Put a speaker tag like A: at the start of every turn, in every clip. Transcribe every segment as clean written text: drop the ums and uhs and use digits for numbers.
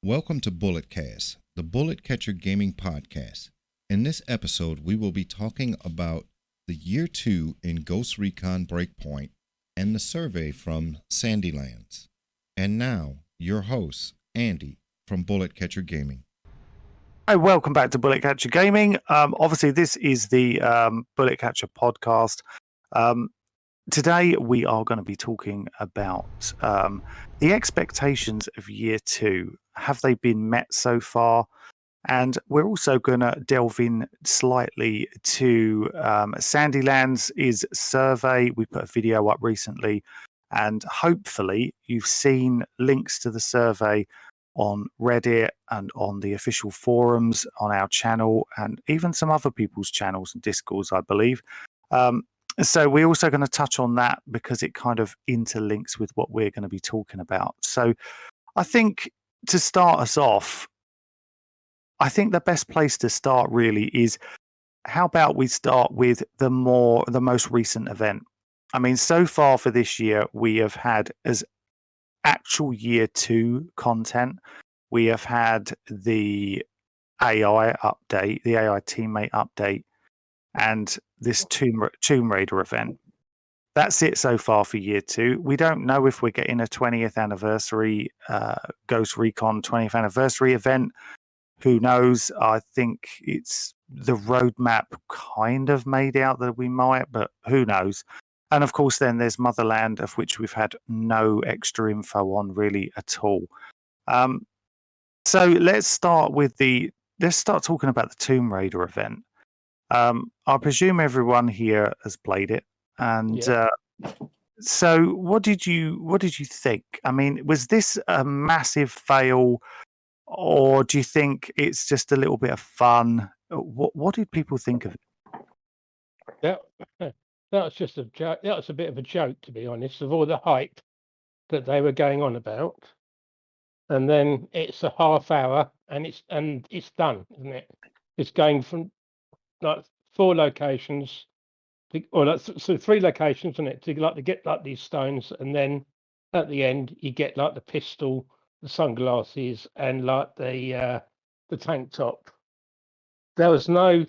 A: Welcome to Bulletcast, the Bullet Catcher Gaming Podcast. In this episode, we will be talking about the Year 2 in Ghost Recon Breakpoint and the survey from Sandylands. And now, your host, Andy, from Bullet Catcher Gaming.
B: Hi, welcome back to Bullet Catcher Gaming. Obviously, this is the Bullet Catcher podcast. Today, we are going to be talking about the expectations of Year 2. Have they been met so far? And we're also going to delve in slightly to Sandylands' survey. We put a video up recently, and hopefully you've seen links to the survey on Reddit and on the official forums on our channel, and even some other people's channels and Discords, I believe. So we're also going to touch on that because it kind of interlinks with what we're going to be talking about. So I think to start us off, I think the best place to start really is, how about we start with the most recent event? I mean, so far for this year, we have had as actual Year 2 content. We have had the AI update, the AI teammate update, and this Tomb Raider event. That's it so far for Year 2. We don't know if we're getting a 20th anniversary Ghost Recon 20th anniversary event. Who knows? I think it's the roadmap kind of made out that we might, but who knows? And of course, then there's Motherland, of which we've had no extra info on really at all. So let's start talking about the Tomb Raider event. I presume everyone here has played it, and so what did you think? I mean, was this a massive fail, or do you think it's just a little bit of fun? What did people think of it?
C: That was just a joke. That was a bit of a joke, to be honest, of all the hype that they were going on about. And then it's a half hour, and it's done, isn't it? It's going from like 4 locations, so 3 locations, isn't it? To get like these stones, and then at the end you get like the pistol, the sunglasses, and like the tank top. There was no.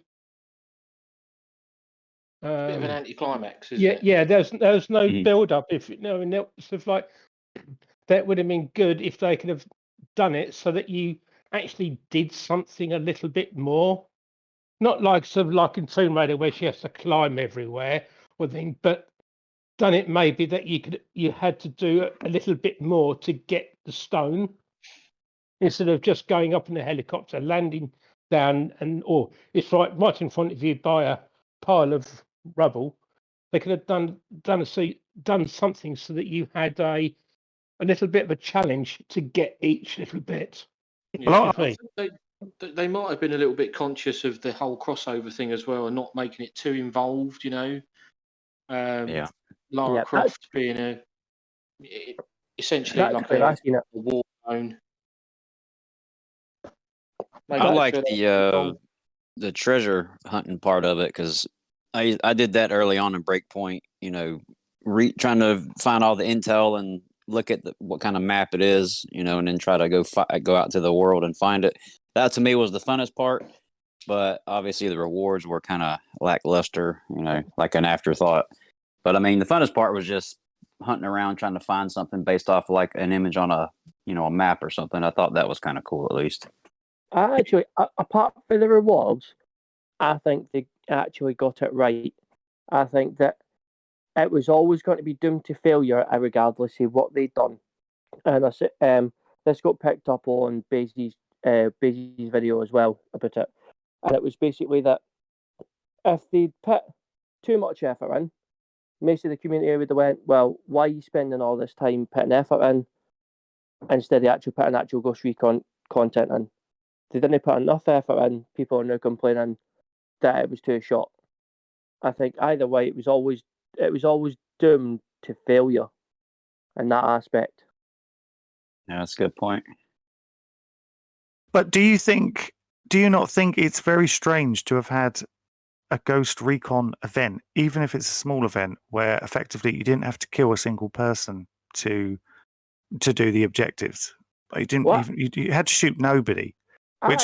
D: Bit of an anticlimax, isn't it?
C: Yeah. There's no build up. If sort of like that would have been good if they could have done it so that you actually did something a little bit more. Not like sort of like in Tomb Raider where she has to climb everywhere or thing, but done it maybe that you had to do a little bit more to get the stone instead of just going up in a helicopter, landing down, or it's right in front of you by a pile of rubble. They could have done something so that you had a little bit of a challenge to get each little bit.
D: Yeah. They might have been a little bit conscious of the whole crossover thing as well, and not making it too involved. Lara Croft being essentially like a war zone.
E: I like the treasure hunting part of it, because I did that early on in Breakpoint. Trying to find all the intel and look at what kind of map it is, and then try to go out to the world and find it. That to me was the funnest part, but obviously the rewards were kind of lackluster, like an afterthought. But I mean, the funnest part was just hunting around trying to find something based off like an image on a map or something. I thought that was kind of cool, at least.
F: Actually, apart from the rewards, I think they actually got it right. I think that it was always going to be doomed to failure, regardless of what they'd done. And this got picked up on Bazy's video as well about it. And it was basically that if they'd put too much effort in, most of the community would have went, well, why are you spending all this time putting effort in instead of actually putting actual Ghost Recon content in? They didn't put enough effort in. People are now complaining that it was too short. I think either way, it was always doomed to failure in that aspect.
E: Yeah, that's a good point.
B: But do you not think it's very strange to have had a Ghost Recon event, even if it's a small event, where effectively you didn't have to kill a single person to do the objectives? You didn't
F: What?
B: even. You had to shoot nobody.
F: I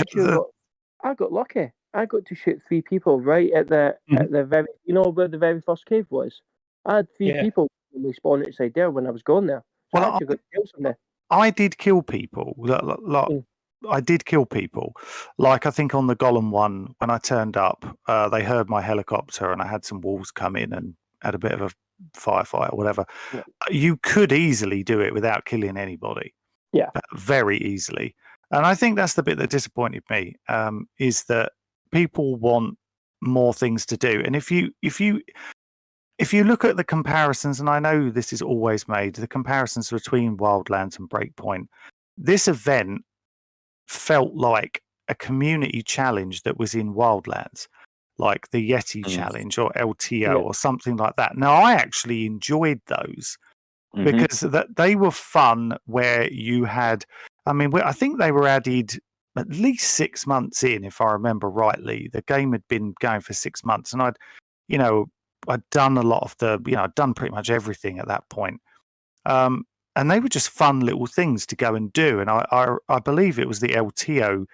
F: got lucky. I got to shoot 3 people right at the very, where the very first cave was. I had 3 people respawn outside there when I was going there. So I actually got to kill somebody.
B: I did kill people. I did kill people. Like I think on the Gollum one, when I turned up, they heard my helicopter and I had some wolves come in and had a bit of a firefight or whatever.
F: Yeah.
B: You could easily do it without killing anybody.
F: Yeah.
B: Very easily. And I think that's the bit that disappointed me, is that people want more things to do. And if you look at the comparisons, and I know this is always made, the comparisons between Wildlands and Breakpoint, this event felt like a community challenge that was in Wildlands, like the Yeti challenge or LTO or something like that. Now, I actually enjoyed those because they were fun, where you had, I think they were added at least 6 months in, if I remember rightly. The game had been going for 6 months, and I'd done a lot of I'd done pretty much everything at that point. And they were just fun little things to go and do. And I believe it was the LTO.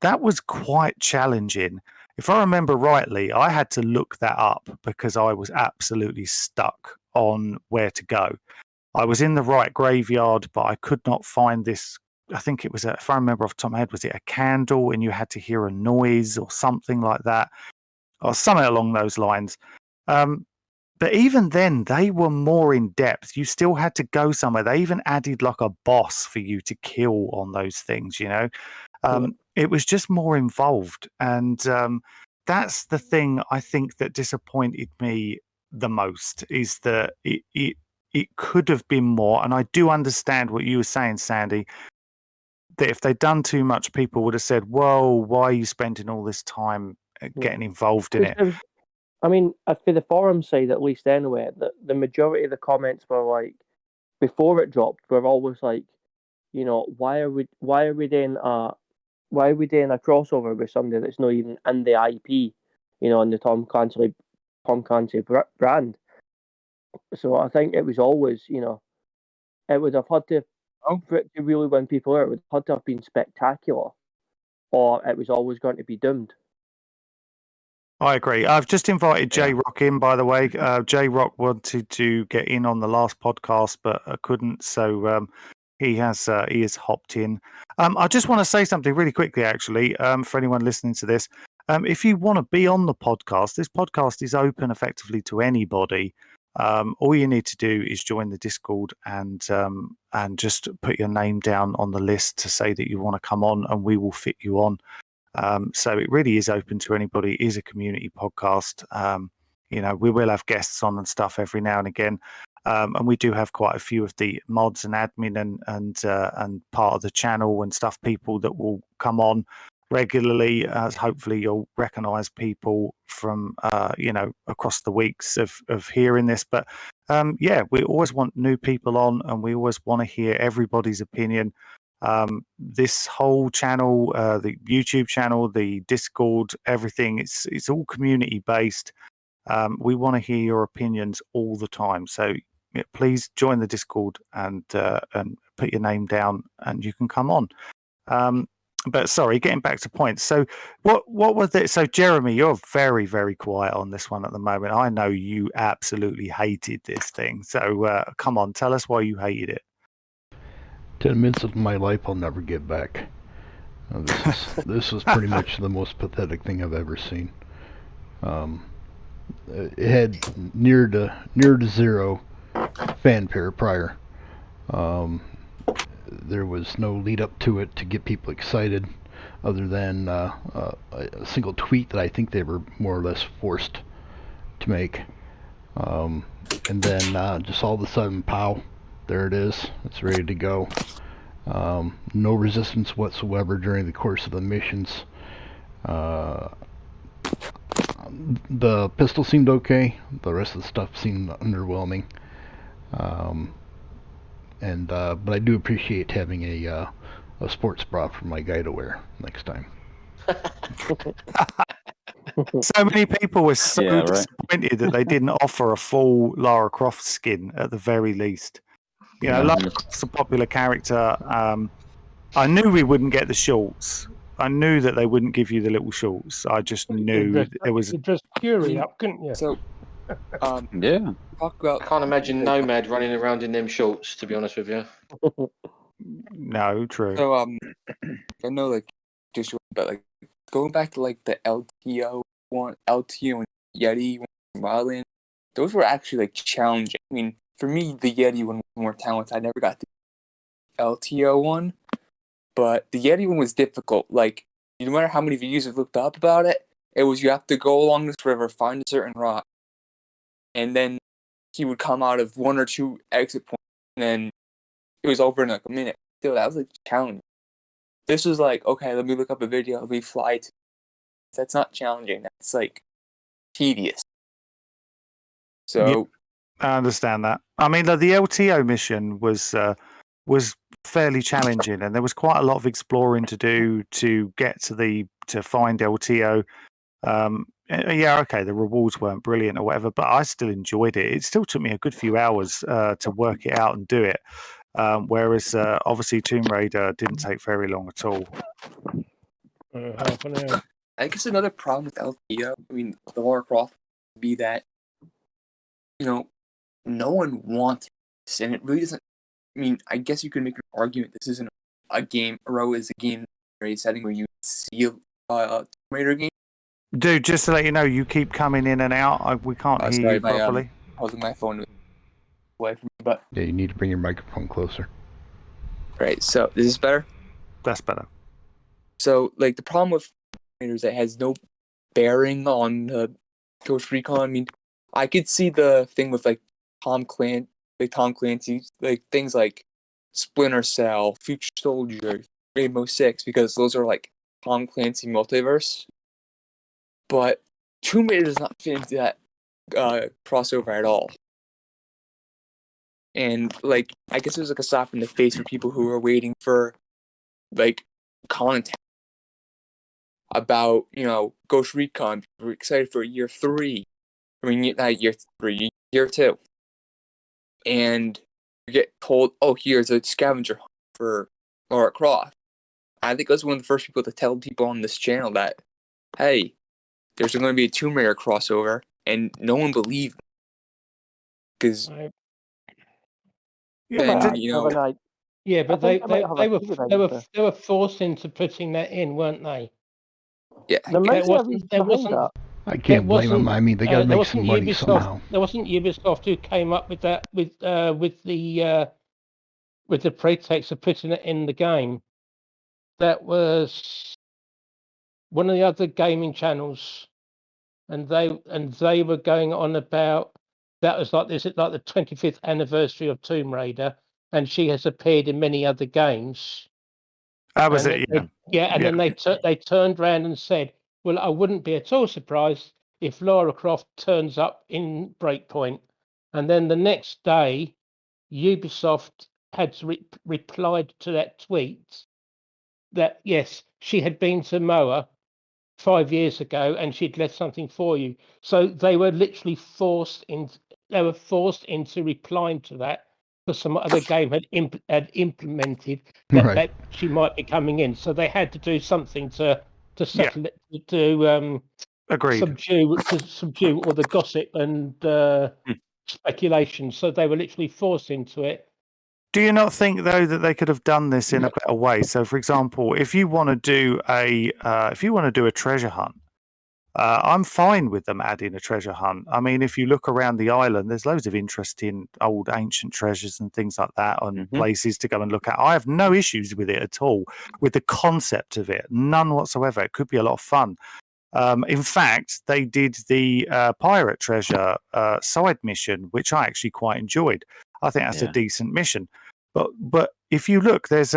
B: That was quite challenging. If I remember rightly, I had to look that up because I was absolutely stuck on where to go. I was in the right graveyard, but I could not find this. I think it was, if I remember off the top of my head, was it a candle and you had to hear a noise or something like that, or something along those lines. But even then, they were more in depth. You still had to go somewhere. They even added like a boss for you to kill on those things, It was just more involved. And that's the thing I think that disappointed me the most, is that it could have been more. And I do understand what you were saying, Sandy, that if they'd done too much, people would have said, whoa, why are you spending all this time getting involved in it?
F: For the forum side, at least anyway, the majority of the comments were like, before it dropped, were always like, why are we doing a crossover with somebody that's not even in the IP, in the Tom Clancy brand. So I think it was always, it would have had to, for it to really win people out, it would have had to have been spectacular, or it was always going to be doomed.
B: I agree. I've just invited J Rock in, by the way. J Rock wanted to get in on the last podcast, but couldn't. So he has hopped in. I just want to say something really quickly, actually, for anyone listening to this. If you want to be on the podcast, this podcast is open effectively to anybody. All you need to do is join the Discord and just put your name down on the list to say that you want to come on, and we will fit you on. So it really is open to anybody. It is a community podcast. We will have guests on and stuff every now and again. And we do have quite a few of the mods and admin and part of the channel and stuff, people that will come on regularly. Hopefully you'll recognize people from, across the weeks of hearing this. But we always want new people on, and we always want to hear everybody's opinion. This whole channel, the YouTube channel, the Discord, everything, it's all community based. We want to hear your opinions all the time. So please join the Discord and put your name down, and you can come on. But sorry, getting back to points. So what was it? So Jeremy, you're very, very quiet on this one at the moment. I know you absolutely hated this thing. So come on, tell us why you hated it.
G: 10 minutes of my life I'll never get back. This was pretty much the most pathetic thing I've ever seen. It had near to zero fanfare prior. There was no lead up to it to get people excited, other than a single tweet that I think they were more or less forced to make. And then just all of a sudden, pow, there it is. It's ready to go. No resistance whatsoever during the course of the missions. The pistol seemed okay. The rest of the stuff seemed underwhelming. But I do appreciate having a sports bra for my guy to wear next time.
B: So many people were so disappointed that they didn't offer a full Lara Croft skin at the very least. Lara Croft's a popular character. I knew we wouldn't get the shorts. I knew that they wouldn't give you the little shorts. I just knew there was.
C: You just Fury up, couldn't you?
H: So,
E: Yeah.
H: talk about.
D: I can't imagine Nomad running around in them shorts, to be honest with you.
B: No, true.
H: So, I know, like, just but like going back to like the LTO and Yeti one, Wildland, those were actually like challenging. I mean, for me, the Yeti one was more talented. I never got the LTO one, but the Yeti one was difficult. Like, no matter how many videos I've looked up about it, it was you have to go along this river, find a certain rock, and then he would come out of one or two exit points, and then it was over in like a minute. Still, that was like challenging. This was like, okay, let me look up a video, let me fly to. That's not challenging. That's like tedious. So
B: Yeah, I understand that. I mean, the LTO mission was fairly challenging, and there was quite a lot of exploring to do to get to find LTO. Yeah, okay, the rewards weren't brilliant or whatever, but I still enjoyed it. It still took me a good few hours to work it out and do it. Whereas obviously Tomb Raider didn't take very long at all.
C: Half an hour.
H: I guess another problem with LTO, I mean, the Lara Croft, would be that, you know, no one wants this, and it really doesn't. I mean, I guess you could make an argument this isn't a game. Row is a game setting where you see a Tomb Raider game.
B: Dude, just to let you know, you keep coming in and out. We can't hear you properly.
H: Holding my phone away from me, but
G: Yeah, you need to bring your microphone closer.
H: right. So is this better?
B: That's better.
H: So, like, the problem with Raiders that has no bearing on Ghost Recon. I mean, I could see the thing with like Tom Clancy, like things like Splinter Cell, Future Soldier, Rainbow Six, because those are like Tom Clancy multiverse. But Tomb Raider does not fit into that crossover at all. And like, I guess it was like a slap in the face for people who were waiting for like content about, you know, Ghost Recon. We're excited for year 3. I mean, not year 3, year 2. And you get told, oh, here's a scavenger hunt for Lara Croft. I think I was one of the first people to tell people on this channel that, hey, there's going to be a Tomb Raider crossover, and no one believed me. Because then, you know...
C: Yeah, but they were forced into putting that in, weren't they?
H: Yeah.
C: There wasn't.
G: I can't blame them. I mean, they got to make some money somehow.
C: There wasn't Ubisoft who came up with that with the pretext of putting it in the game. That was one of the other gaming channels, and they were going on about that was like this is like the 25th anniversary of Tomb Raider, and she has appeared in many other games.
B: That was it.
C: Then they turned around and said, well, I wouldn't be at all surprised if Lara Croft turns up in Breakpoint. And then the next day, Ubisoft had replied to that tweet that, yes, she had been to Moa 5 years ago and she'd left something for you. So they were literally forced into replying to that because some other game had implemented that she might be coming in. So they had to do something to settle it, to subdue all the gossip and speculation. So they were literally forced into it.
B: Do you not think though that they could have done this in a better way? So, for example, if you want to do a treasure hunt, I'm fine with them adding a treasure hunt. I mean, if you look around the island, there's loads of interesting old ancient treasures and things like that on places to go and look at. I have no issues with it at all, with the concept of it, none whatsoever. It could be a lot of fun. In fact, they did the pirate treasure side mission, which I actually quite enjoyed. I think that's a decent mission. But if you look, there's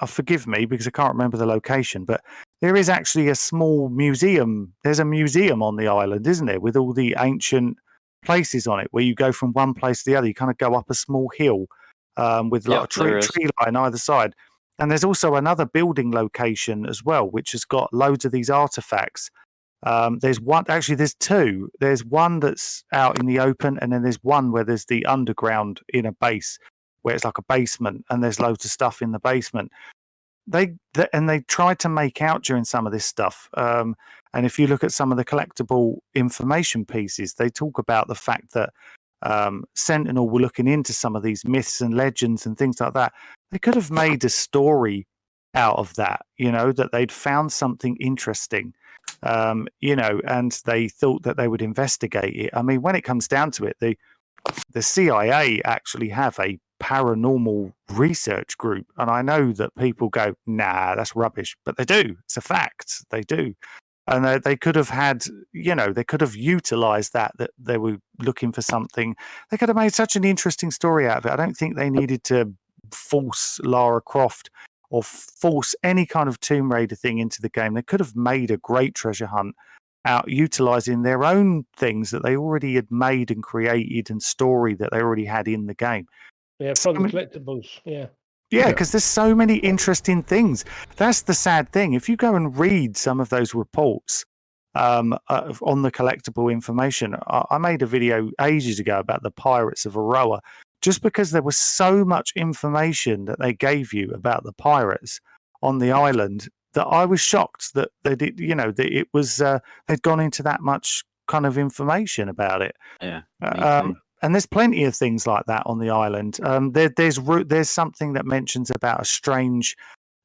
B: forgive me because I can't remember the location, but there is actually a small museum. There's a museum on the island, isn't there, with all the ancient places on it, where you go from one place to the other. You kind of go up a small hill with like a tree line either side. And there's also another building location as well, which has got loads of these artifacts. There's two. There's one that's out in the open, and then there's one where there's the underground in a base, where it's like a basement, and there's loads of stuff in the basement. they tried to make out during some of this stuff. And if you look at some of the collectible information pieces, they talk about the fact that Sentinel were looking into some of these myths and legends and things like that. They could have made a story out of that, that they'd found something interesting, and they thought that they would investigate it. I mean, when it comes down to it, the CIA actually have a paranormal research group, and I know that people go, nah, that's rubbish, but they do. It's a fact. They do. And they could have had, they could have utilized that they were looking for something. They could have made such an interesting story out of it. I don't think they needed to force Lara Croft or force any kind of Tomb Raider thing into the game. They could have made a great treasure hunt out utilizing their own things that they already had made and created and story that they already had in the game.
C: Yeah, from the collectibles, yeah.
B: Yeah, because there's so many interesting things. That's the sad thing. If you go and read some of those reports on the collectible information, I made a video ages ago about the Pirates of Aroa, just because there was so much information that they gave you about the pirates on the island that I was shocked that they did. That it was they'd gone into that much kind of information about it.
E: Yeah.
B: And there's plenty of things like that on the island. There's something that mentions about a strange,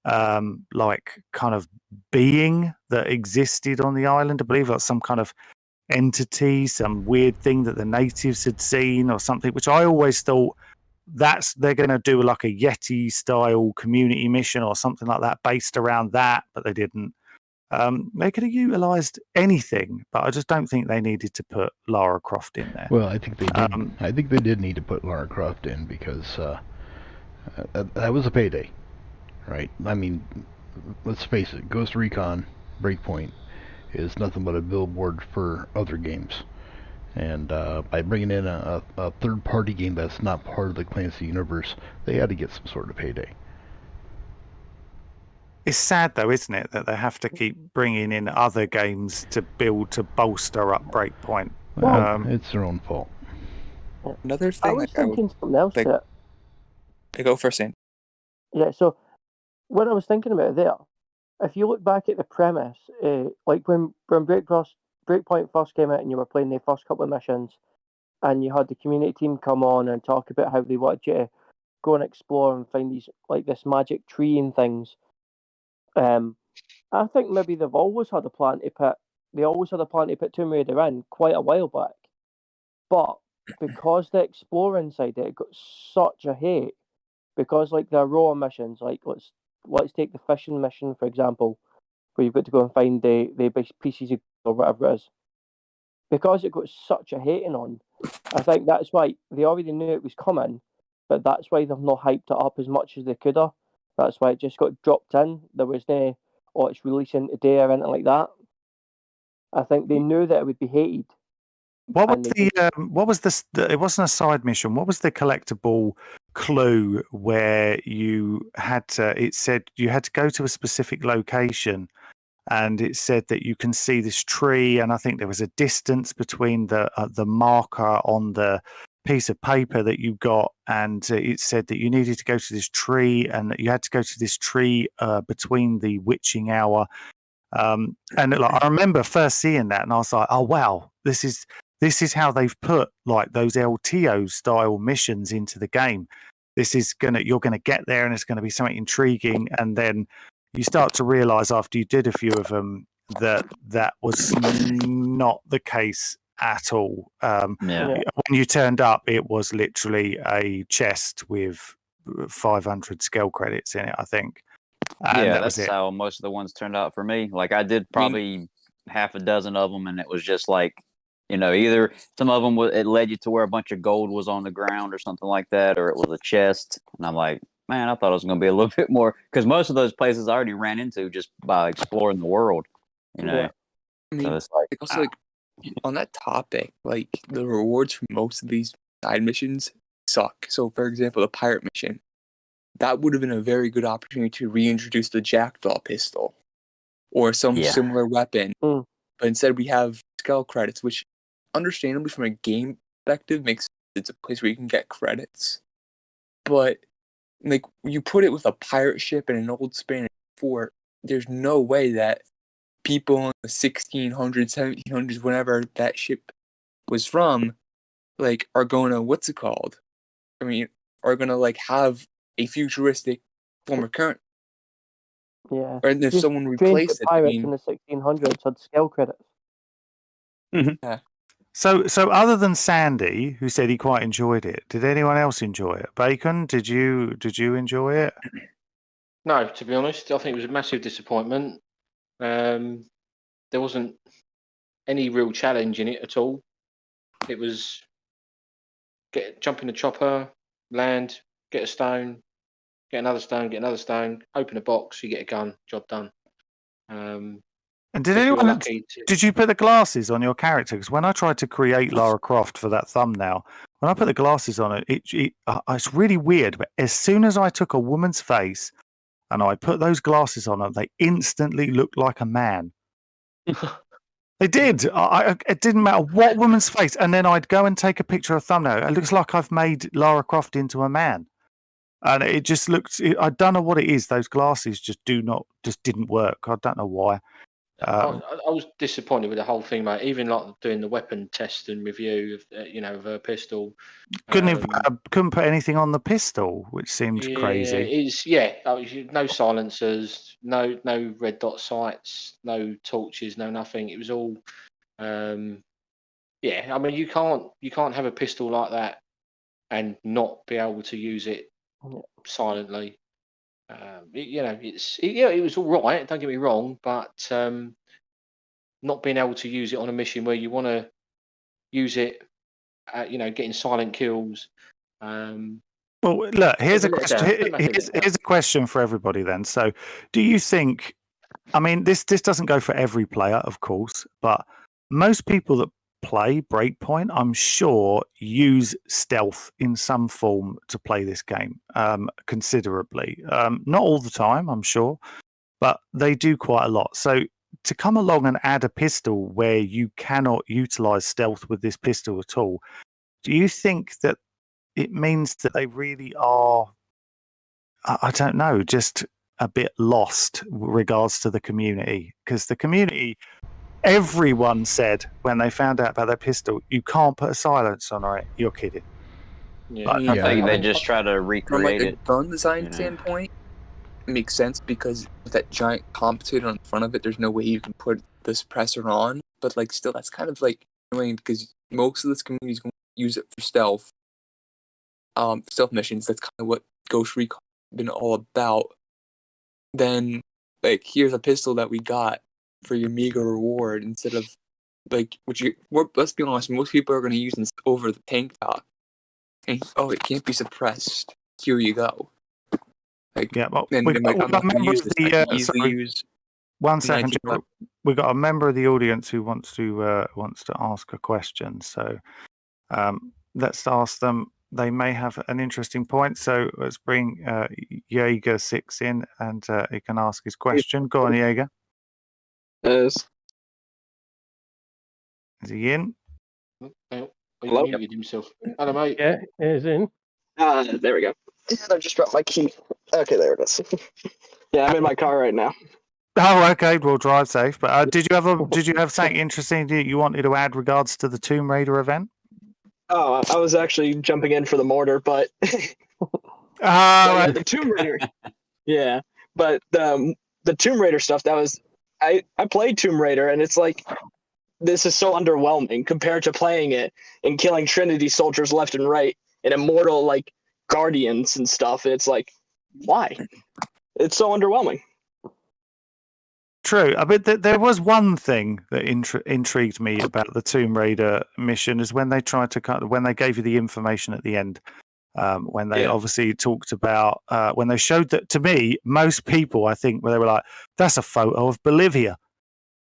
B: like kind of being that existed on the island. I believe like some kind of entity, some weird thing that the natives had seen or something. Which I always thought they're going to do like a Yeti style community mission or something like that based around that, but they didn't. They could have utilized anything, but I just don't think they needed to put Lara Croft in there.
G: Well, I think they did. I think they did need to put Lara Croft in because that was a payday, right? I mean, let's face it, Ghost Recon Breakpoint is nothing but a billboard for other games. And by bringing in a third-party game that's not part of the Clancy universe, they had to get some sort of payday.
B: It's sad, though, isn't it, that they have to keep bringing in other games to bolster up Breakpoint.
G: Well, it's their own fault.
H: Another thing,
F: I was thinking something else.
H: Go first, Andy.
F: Yeah, so when I was thinking about it there, if you look back at the premise, like when Breakpoint first came out and you were playing the first couple of missions, and you had the community team come on and talk about how they wanted you to go and explore and find these this magic tree and things. I think maybe they've always had a plan to put Tomb Raider in quite a while back, but because the exploring side it got such a hate, because like the Aurora missions, like let's take the fishing mission for example, where you've got to go and find the pieces of or whatever it is, because it got such a hating on. I think that's why they already knew it was coming, but that's why they've not hyped it up as much as they could have. That's why it just got dropped in. There was no, it's releasing today or anything like that. I think they knew that it would be hated.
B: What was this? It wasn't a side mission. What was the collectible clue where you had to? It said you had to go to a specific location, and it said that you can see this tree, and I think there was a distance between the marker on the piece of paper that you got, and it said that you needed to go to this tree and that you had to go to this tree between the witching hour. And I remember first seeing that and I was like, oh wow, this is how they've put like those LTO style missions into the game. You're gonna get there and it's gonna be something intriguing, and then you start to realize after you did a few of them that was not the case at all. When you turned up, it was literally a chest with 500 skill credits in it, I think. And
E: that's how most of the ones turned out for me. Like I did probably half a dozen of them, and it was just like, either some of them it led you to where a bunch of gold was on the ground or something like that, or it was a chest. And I'm like, man, I thought it was going to be a little bit more, because most of those places I already ran into just by exploring the world.
H: I mean,
E: so it's like
H: also on that topic, like the rewards for most of these side missions suck. So, for example, the pirate mission, that would have been a very good opportunity to reintroduce the Jackdaw pistol or some similar weapon. But instead, we have skill credits, which, understandably, from a game perspective, makes it's a place where you can get credits. But like you put it with a pirate ship and an old Spanish before, there's no way that people in the 1600s, 1700s, whenever that ship was from, like, are going to, what's it called? I mean, are going to, like, have a futuristic form of currency.
F: Yeah.
H: Or if
F: Just
H: someone
F: strange
H: replaced
F: that
H: it, I
F: pirates in
H: mean,
F: the 1600s had skill credits.
B: So other than Sandy, who said he quite enjoyed it, did anyone else enjoy it? Bacon, did you enjoy it?
D: No, to be honest, I think it was a massive disappointment. There wasn't any real challenge in it at all. It was jump in the chopper, land, get a stone, get another stone, open a box, you get a gun, job done.
B: And did
D: If you're
B: anyone
D: lucky to,
B: did you put the glasses on your character? Because when I tried to create Lara Croft for that thumbnail, when I put the glasses on it, it's really weird. But as soon as I took a woman's face and I put those glasses on her, they instantly looked like a man. They did. It didn't matter what woman's face. And then I'd go and take a picture of a thumbnail. It looks like I've made Lara Croft into a man. And it just looked, I don't know what it is. Those glasses just didn't work. I don't know why.
D: I was disappointed with the whole thing, mate. Even like doing the weapon test and review of, of her pistol.
B: Couldn't put anything on the pistol, which seemed crazy.
D: No silencers, no red dot sights, no torches, no nothing. It was all, I mean, you can't have a pistol like that and not be able to use it silently. It was all right. Don't get me wrong, but not being able to use it on a mission where you want to use it, getting silent kills.
B: Well, look, here's a question. Here's a question for everybody then. So, do you think? I mean, this doesn't go for every player, of course, but most people that play Breakpoint, I'm sure, use stealth in some form to play this game considerably. Not all the time, I'm sure, but they do quite a lot. So, to come along and add a pistol where you cannot utilize stealth with this pistol at all, do you think that it means that they really are, I don't know, just a bit lost with regards to the community? Because the community, everyone said when they found out about that pistol, you can't put a silence on it. You're kidding.
D: Yeah,
E: I think they just try to recreate
H: from
E: it.
H: a gun design standpoint, it makes sense because with that giant compensator on the front of it, there's no way you can put the suppressor on. But like, still, that's kind of like annoying because most of this community is going to use it for stealth missions. That's kind of what Ghost Recon has been all about. Then, like, here's a pistol that we got for your meager reward instead of like, let's be honest, most people are going to use this over the tank top. And it can't be suppressed. Here you go. Like,
B: yeah, well,
H: I'm not going to use this. I can easily use.
B: 1 second, Joe. We got a member of the audience who wants to ask a question. So let's ask them. They may have an interesting point. So let's bring Jaeger6 in, and he can ask his question. Go on, Jaeger.
I: Yes.
B: Is he in?
D: He muted himself. Hello, mate.
C: Yeah, he's in.
I: There we go. I just dropped my key. Okay, there it is. Yeah, I'm in my car right now.
B: Oh, okay. We'll drive safe. But did you have something interesting that you wanted to add regards to the Tomb Raider event?
I: Oh, I was actually jumping in for the mortar, but
B: the
I: Tomb Raider. Yeah, but the Tomb Raider stuff, that was I played Tomb Raider, and it's like, this is so underwhelming compared to playing it and killing Trinity soldiers left and right and immortal like guardians and stuff. And it's like, why? It's so underwhelming.
B: True. I mean, there was one thing that intrigued me about the Tomb Raider mission is when they tried to when they gave you the information at the end. When they obviously talked about when they showed that to me, most people, I think, where they were like, "That's a photo of Bolivia."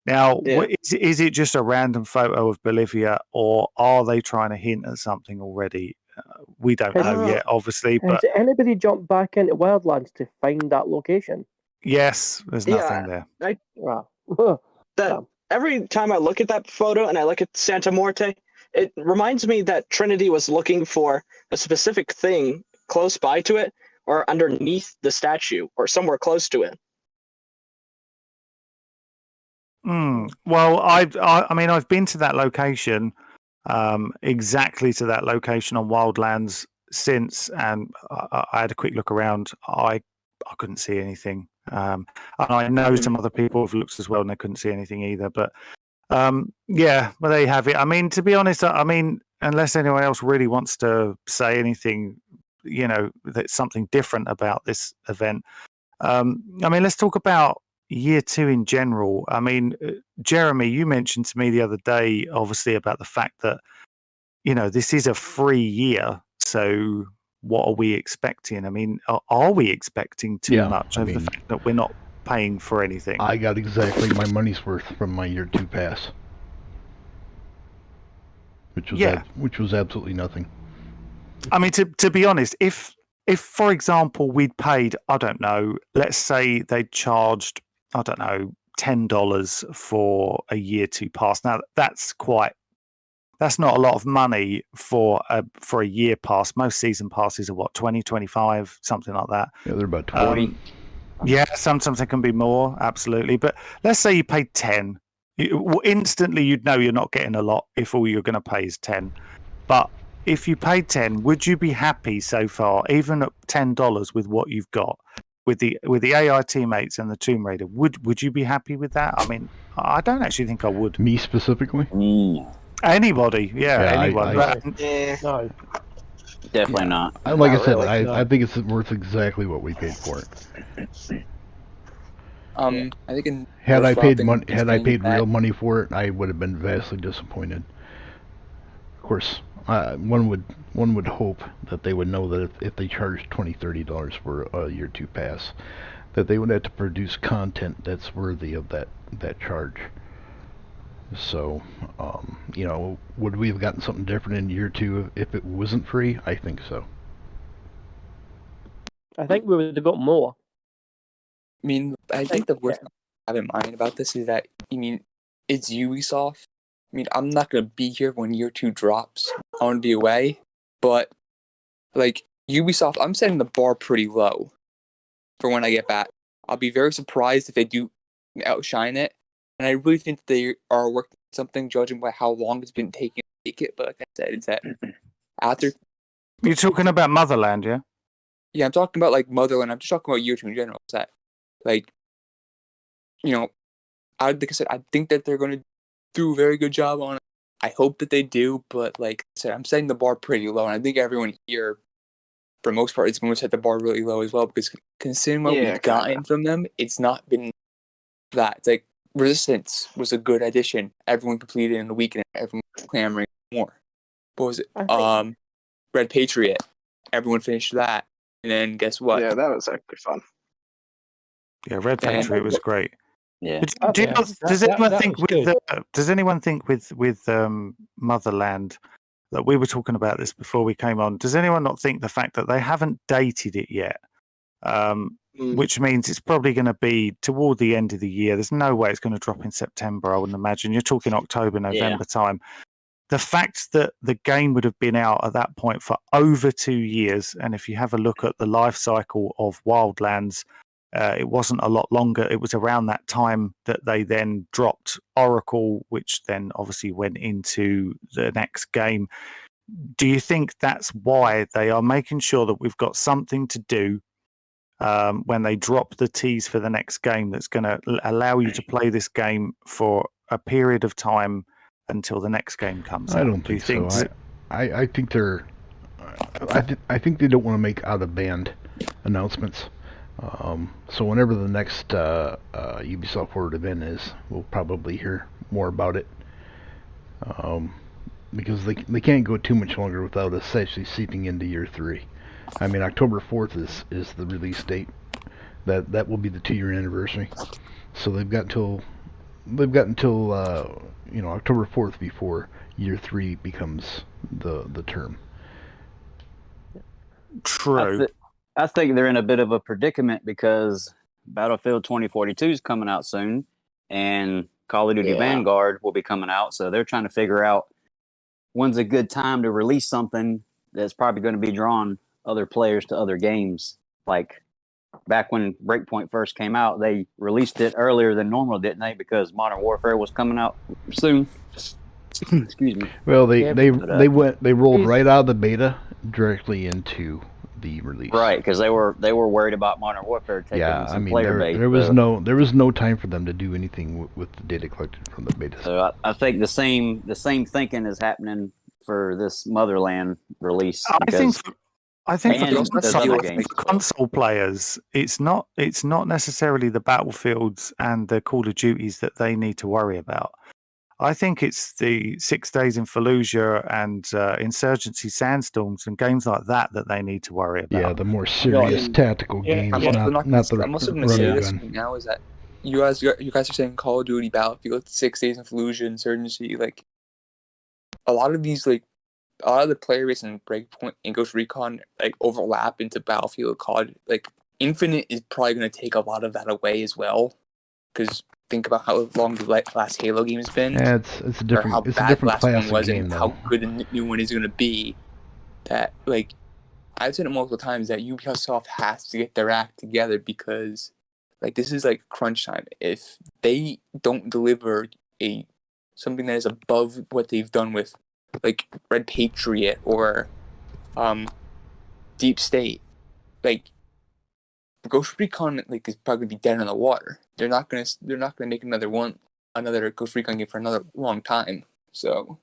B: Now, is it just a random photo of Bolivia, or are they trying to hint at something already? We don't know yet, obviously. But
F: has anybody jumped back into Wildlands to find that location?
B: Yes, there's nothing there.
I: Every time I look at that photo and I look at Santa Muerte, it reminds me that Trinity was looking for a specific thing close by to it, or underneath the statue, or somewhere close to it.
B: Well, I mean, I've been to that location, exactly to that location on Wildlands since, and I had a quick look around. I couldn't see anything, and I know some other people have looked as well, and they couldn't see anything either. But yeah, well, there you have it. I mean, to be honest, I mean, unless anyone else really wants to say anything, that's something different about this event. I mean, let's talk about year two in general. I mean, Jeremy, you mentioned to me the other day, obviously, about the fact that, this is a free year. So what are we expecting? I mean, are we expecting too much of the fact that we're not paying for anything?
G: I got exactly my money's worth from my year 2 pass, which was absolutely nothing.
B: I mean, to be honest, if for example we'd paid, I don't know, let's say they charged, I don't know, $10 for a year 2 pass. Now that's not a lot of money for a year pass. Most season passes are what, 20, 25, something like that.
G: Yeah, they're about 20.
B: Yeah, sometimes it can be more, absolutely. But let's say you paid 10. Instantly you'd know you're not getting a lot if all you're going to pay is 10. But if you paid 10, would you be happy so far, even at $10 with what you've got, with the AI teammates and the Tomb Raider? Would you be happy with that? I mean, I don't actually think I would.
G: Me specifically?
B: Anybody, anyone.
C: No,
E: definitely not.
G: Like I said,
C: really,
G: I think it's worth exactly what we paid for it.
H: I think
G: had I paid real money for it, I would have been vastly disappointed. Of course, one would hope that they would know that if they charged $20-$30 for a year 2 pass, that they would have to produce content that's worthy of that charge. So, would we have gotten something different in year 2 if it wasn't free? I think so.
F: I think we would have got more.
H: I mean, I think the worst thing I have in mind about this is that, it's Ubisoft. I mean, I'm not going to be here when year 2 drops. I want to be away. But, Ubisoft, I'm setting the bar pretty low for when I get back. I'll be very surprised if they do outshine it. And I really think that they are working on something, judging by how long it's been taking to make it. But like I said, it's that after...
B: You're talking about Motherland, yeah?
H: Yeah, I'm talking about, Motherland. I'm just talking about year 2 in general. It's that, like I said, I think that they're going to do a very good job on it. I hope that they do, but like I said, I'm setting the bar pretty low, and I think everyone here, for the most part, is going to set the bar really low as well, because considering what we've gotten from them, it's not been that. It's like Resistance was a good addition. Everyone completed in a week, and everyone was clamoring more. What was it? Red Patriot. Everyone finished that, and then guess what?
I: Yeah, that was actually fun.
B: Yeah, Red Patriot was great.
E: Yeah.
B: Does anyone think with Motherland, that we were talking about this before we came on? Does anyone not think the fact that they haven't dated it yet, which means it's probably going to be toward the end of the year? There's no way it's going to drop in September, I wouldn't imagine. You're talking October, November time. The fact that the game would have been out at that point for over 2 years, and if you have a look at the life cycle of Wildlands, it wasn't a lot longer. It was around that time that they then dropped Oracle, which then obviously went into the next game. Do you think that's why they are making sure that we've got something to do when they drop the tease for the next game that's going to allow you to play this game for a period of time until the next game comes out?
G: I don't think so. I think they're... I think they don't want to make out-of-band announcements. So whenever the next Ubisoft Forward event is, we'll probably hear more about it. Because they can't go too much longer without us actually seeping into year 3. I mean, October 4th is the release date. That will be the 2-year anniversary. So they've got until October 4th before year 3 becomes the term.
B: True.
E: I think they're in a bit of a predicament because Battlefield 2042 is coming out soon, and Call of Duty Vanguard will be coming out. So they're trying to figure out when's a good time to release something that's probably going to be drawing other players to other games. Like, back when Breakpoint first came out, they released it earlier than normal, didn't they? Because Modern Warfare was coming out soon. Excuse me.
G: Well,
F: Yeah,
G: they
F: but,
G: rolled
F: is-
G: right out of the beta directly into the release.
E: Right, because they were worried about Modern Warfare taking
G: Yeah,
E: some
G: I mean
E: player base.
G: there was no time for them to do anything with the data collected from the beta.
E: So I think the same thinking is happening for this Motherland release.
B: I think
E: And
B: for
E: there's other games.
B: console players, it's not necessarily the Battlefields and the Call of Duties that they need to worry about. I think it's the 6 Days in Fallujah and Insurgency Sandstorms and games like that they need to worry about.
G: Yeah, the more serious tactical games,
H: I'm also
G: the
H: going to say
G: running
H: this
G: gun.
H: right now is that you guys are saying Call of Duty, Battlefield, 6 Days in Fallujah, Insurgency, like a lot of these, like a lot of the player base in Breakpoint and Ghost Recon like overlap into Battlefield. COD, like Infinite is probably going to take a lot of that away as well, because think about how long the last Halo game has been.
G: Yeah, it's a different class of game,
H: and
G: though.
H: how good the new one is going to be. That, like, I've said it multiple times that Ubisoft has to get their act together, because like this is like crunch time. If they don't deliver something that is above what they've done with like Red Patriot or Deep State, like Ghost Recon like is probably gonna be dead in the water. They're not gonna make another Ghost Recon game for another long time. So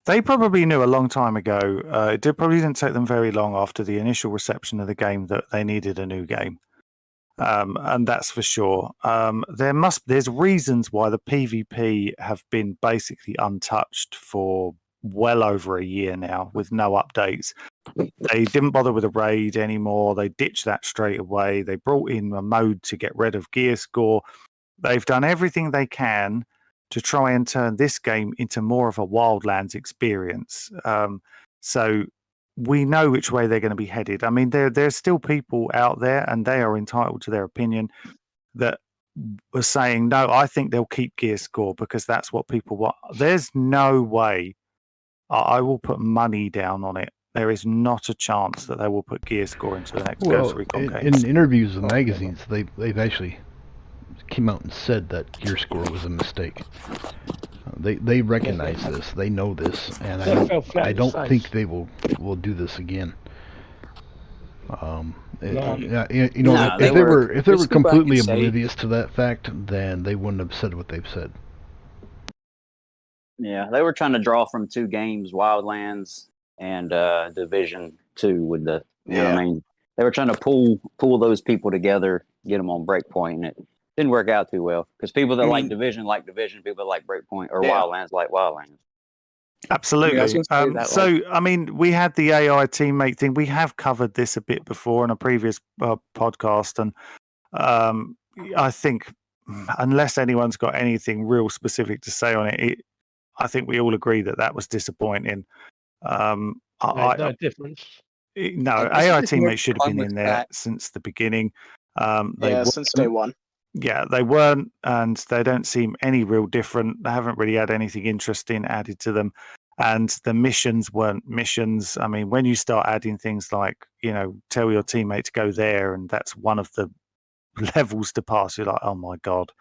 B: they probably knew a long time ago. It probably didn't take them very long after the initial reception of the game that they needed a new game, and that's for sure. There's reasons why the PvP have been basically untouched for well over a year now with no updates. They didn't bother with a raid anymore. They ditched that straight away. They brought in a mode to get rid of gear score. They've done everything they can to try and turn this game into more of a Wildlands experience. So we know which way they're going to be headed. I mean, there's still people out there, and they are entitled to their opinion, that are saying, no, I think they'll keep gear score because that's what people want. There's no way. I will put money down on it. There is not a chance that they will put gear score into the next Ghost Recon game.
G: In interviews with magazines, they've actually came out and said that gear score was a mistake. They recognize this. They know this, and I don't think they will do this again. If they were completely oblivious to that fact, then they wouldn't have said what they've said.
E: Yeah, they were trying to draw from two games, Wildlands and Division 2 with the you know what I mean? They were trying to pull those people together, get them on Breakpoint, and it didn't work out too well, because people that like Division, people that like Breakpoint or Wildlands like Wildlands.
B: Absolutely. I mean, we had the AI teammate thing. We have covered this a bit before in a previous podcast, and I think unless anyone's got anything real specific to say on it, I think we all agree that was disappointing.
C: No difference.
B: No, AI teammates should have been in there since the beginning.
I: Since day one.
B: Yeah, they weren't, and they don't seem any real different. They haven't really had anything interesting added to them. And the missions weren't missions. I mean, when you start adding things like, tell your teammate to go there, and that's one of the levels to pass, you're like, oh my God,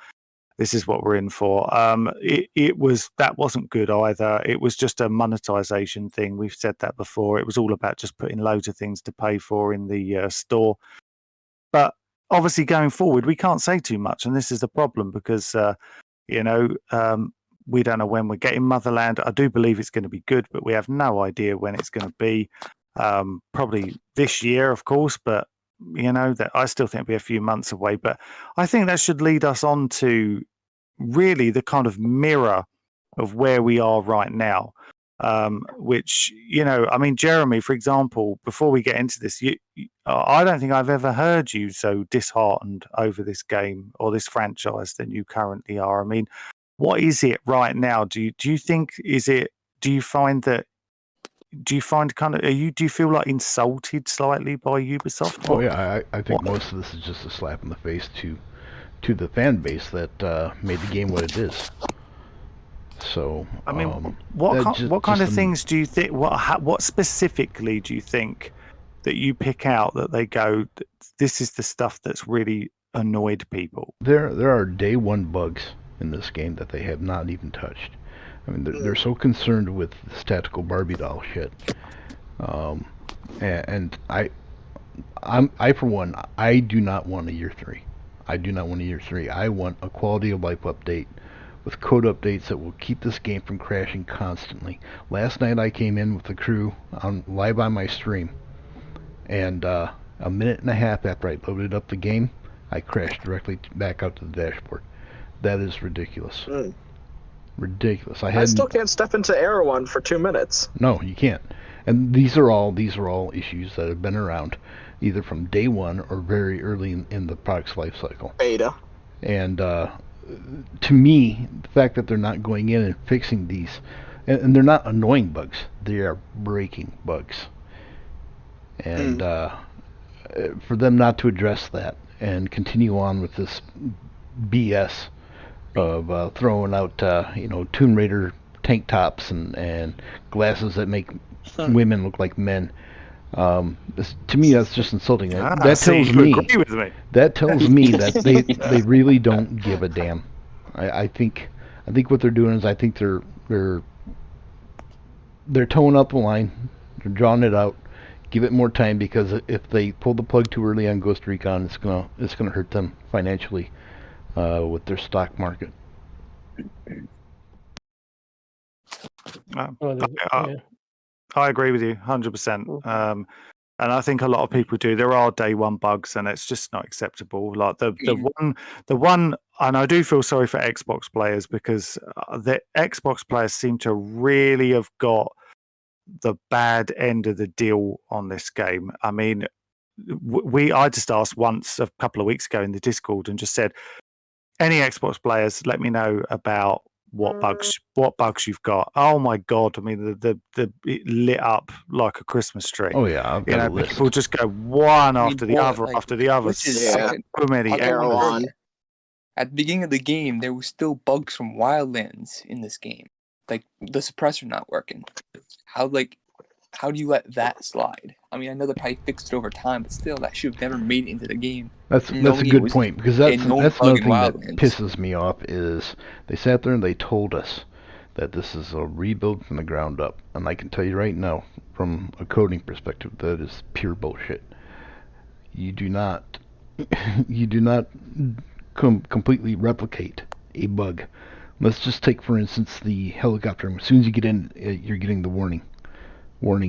B: this is what we're in for. That wasn't good either. It was just a monetization thing. We've said that before. It was all about just putting loads of things to pay for in the store. But obviously, going forward, we can't say too much, and this is the problem because we don't know when we're getting Motherland. I do believe it's going to be good, but we have no idea when it's going to be. Probably this year, of course, but that I still think it'll be a few months away. But I think that should lead us on to really the kind of mirror of where we are right now. Which, I mean, Jeremy, for example, before we get into this, I don't think I've ever heard you so disheartened over this game or this franchise than you currently are. I mean, what is it right now? Do you think, do you find do you feel like insulted slightly by Ubisoft?
G: Oh yeah, I think most of this is just a slap in the face to the fan base that made the game what it is. So
B: I mean, what kind of things do you think? What specifically do you think that you pick out that they go, this is the stuff that's really annoyed people?
G: There are day one bugs in this game that they have not even touched. I mean, they're so concerned with this tactical Barbie doll shit. And I for one, I do not want a year 3. I do not want a year 3. I want a quality of life update with code updates that will keep this game from crashing constantly. Last night I came in with the crew live on my stream, and a minute and a half after I loaded up the game, I crashed directly back out to the dashboard. That is ridiculous. Ridiculous.
I: I still can't step into Erewhon for 2 minutes.
G: No, you can't. And these are all issues that have been around, either from day one or very early in the product's life cycle.
I: Beta.
G: And to me, the fact that they're not going in and fixing these, and they're not annoying bugs, they are breaking bugs. And for them not to address that and continue on with this BS of throwing out, Tomb Raider tank tops and glasses that make women look like men. To me, that's just insulting. That tells me.
B: Agree with me.
G: That tells me that they really don't give a damn. I think what they're doing is I think they're towing up the line. They're drawing it out. Give it more time, because if they pull the plug too early on Ghost Recon, it's gonna hurt them financially with their stock market.
B: I agree with you 100%. And I think a lot of people do. There are day one bugs, and it's just not acceptable. Like the one, and I do feel sorry for Xbox players, because the Xbox players seem to really have got the bad end of the deal on this game. I mean, I just asked once a couple of weeks ago in the Discord and just said, any Xbox players, let me know about what bugs you've got. Oh my god! I mean, it lit up like a Christmas tree.
G: Oh yeah, I've got a list.
B: People just go one after the other. So many.
H: Erewhon. At the beginning of the game, there was still bugs from Wildlands in this game, like the suppressor not working. How do you let that slide? I mean, I know they probably fixed it over time, but still, that should have never made it into the game.
G: That's a good point, because that's another thing that pisses me off is they sat there and they told us that this is a rebuild from the ground up, and I can tell you right now, from a coding perspective, that is pure bullshit. You do not completely replicate a bug. Let's just take, for instance, the helicopter. As soon as you get in, you're getting the warning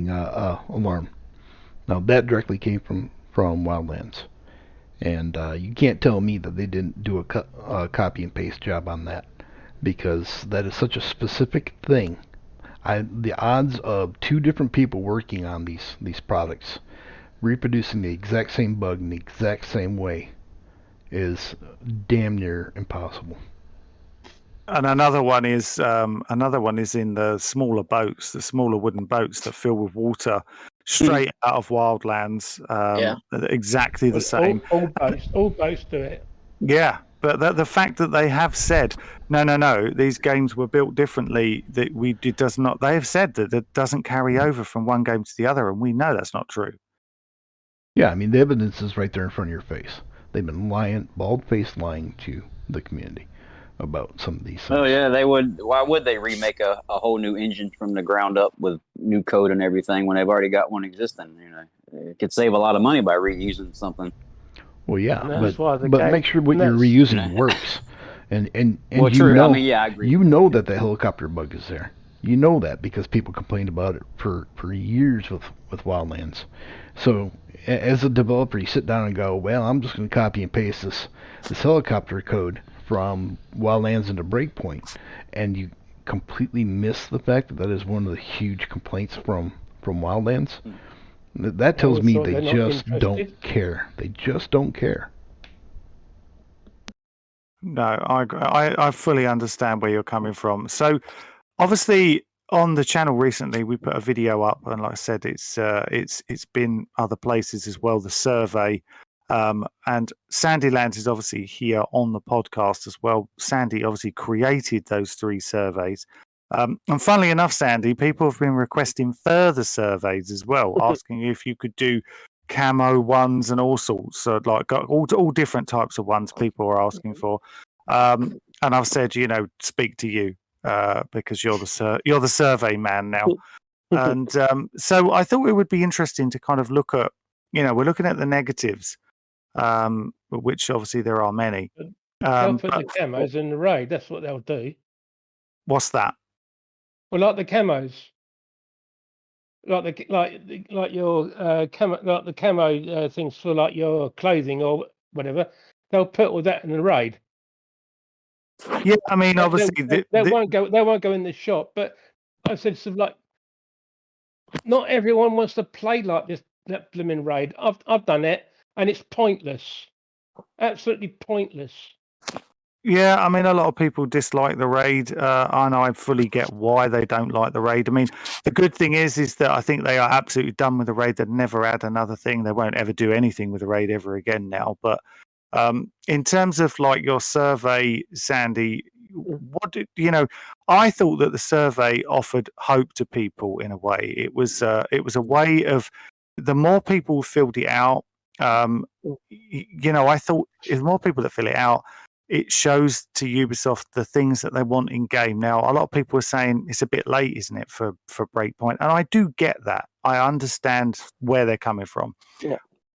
G: alarm. Now that directly came from Wildlands, and you can't tell me that they didn't do a copy and paste job on that, because that is such a specific thing. The odds of 2 different people working on these products reproducing the exact same bug in the exact same way is damn near impossible.
B: And another one is in the smaller boats, the smaller wooden boats that fill with water, straight out of Wildlands. Exactly the same.
C: All boats do it.
B: Yeah, but the fact that they have said no, these games were built differently. They have said that it doesn't carry over from one game to the other, and we know that's not true.
G: Yeah, I mean, the evidence is right there in front of your face. They've been bald-faced lying to the community about some of these things.
E: Oh yeah, they would. Why would they remake a whole new engine from the ground up with new code and everything when they've already got one existing? It could save a lot of money by reusing something.
G: Well, yeah, but make sure what you're reusing works. And
E: well, true. I mean, yeah, I agree.
G: You know that the helicopter bug is there. You know that because people complained about it for years with Wildlands. So as a developer, you sit down and go, well, I'm just going to copy and paste this helicopter code from Wildlands into Breakpoint, and you completely miss the fact that is one of the huge complaints from Wildlands. That tells me they just don't care. They just don't care.
B: No, I fully understand where you're coming from. So, obviously, on the channel recently, we put a video up, and like I said, it's been other places as well. The survey, and Sandyland is obviously here on the podcast as well. Sandy obviously created those 3 surveys, And funnily enough, Sandy, people have been requesting further surveys as well, asking if you could do camo ones and all sorts. So like all different types of ones people are asking for. And I've said, speak to you because you're the survey man now. And so I thought it would be interesting to kind of look at, we're looking at the negatives, which obviously there are many.
C: They'll put the camos in the raid. That's what they'll do.
B: What's that?
C: Well, like the camos, like your camo, like the camo things for like your clothing or whatever. They'll put all that in the raid.
B: Yeah, I mean, obviously
C: they won't go. They won't go in the shop. But I said, so like, not everyone wants to play like this. That blooming raid. I've done it, and it's pointless. Absolutely pointless.
B: Yeah, I mean, a lot of people dislike the raid, and I fully get why they don't like the raid. I mean, the good thing is that I think they are absolutely done with the raid. They'd never add another thing. They won't ever do anything with the raid ever again now. But in terms of like your survey, Sandy, what did I thought that the survey offered hope to people in a way. It was a way of the more people filled it out. I thought if more people that fill it out, it shows to Ubisoft the things that they want in game. Now, a lot of people are saying it's a bit late, isn't it, for Breakpoint? And I do get that. I understand where they're coming from.
F: Yeah.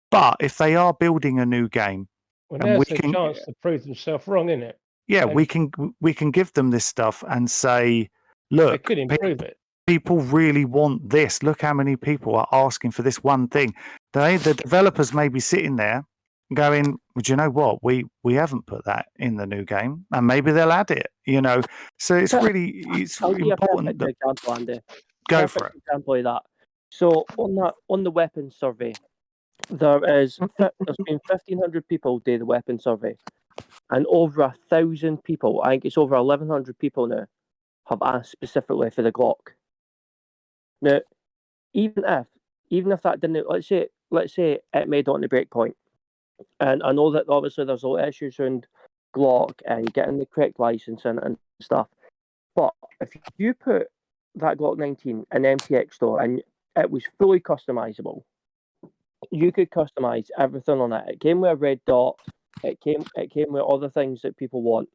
B: But if they are building a new game,
C: well, there's a chance to prove themselves wrong, isn't it?
B: Yeah, we can give them this stuff and say, look,
C: they could improve it.
B: People really want this. Look how many people are asking for this one thing. The developers may be sitting there going, well, do you know what? We haven't put that in the new game, and maybe they'll add it. So it's really important.
F: That, example, Andy.
B: Go for it.
F: Example of that. So on the weapons survey, there's been 1,500 people do the weapons survey, and over 1,000 people, I think it's over 1,100 people now, have asked specifically for the Glock. Now, even if that didn't, let's say it made it on the Breakpoint. And I know that obviously there's a lot of issues around Glock and getting the correct license and stuff. But if you put that Glock 19 in MTX store and it was fully customizable, you could customize everything on it. It came with a red dot. It came with all the things that people want.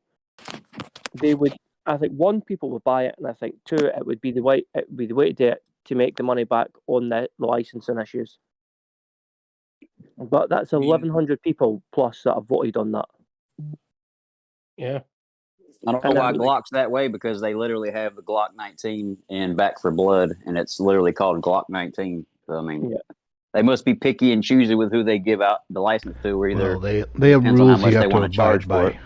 F: I think one, people would buy it, and I think two, it would be the way to do it to make the money back on the licensing issues. But that's 1,100 people plus that have voted on that.
C: Yeah.
E: I don't know why Glock's that way, because they literally have the Glock 19 in Back for Blood, and it's literally called Glock 19. So, I mean, they must be picky and choosy with who they give out the license to, or either
G: they have rules you have to abide by.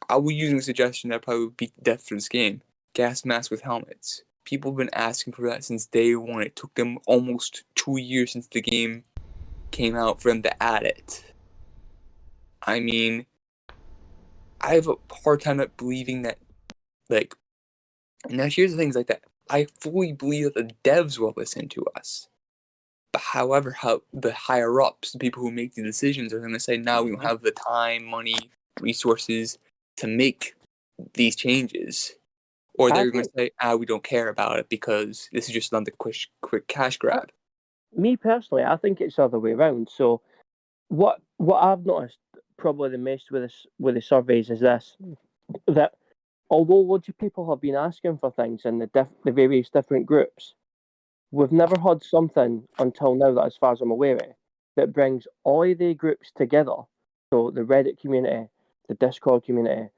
H: I will use a suggestion that probably would beat death for this game. Gas masks with helmets. People have been asking for that since day one. It took them almost 2 years since the game came out for them to add it. I mean, I have a hard time not believing that, like, now here's the things like that. I fully believe that the devs will listen to us. But however, how the higher ups, the people who make the decisions, are going to say, now we don't have the time, money, resources to make these changes. Or they're going to say, we don't care about it because this is just another quick cash grab.
F: Me personally, I think it's the other way around. So what I've noticed probably the most with the surveys is this, that although loads of people have been asking for things in the various different groups, we've never had something until now that, as far as I'm aware of, that brings all of the groups together. So the Reddit community, the Discord community,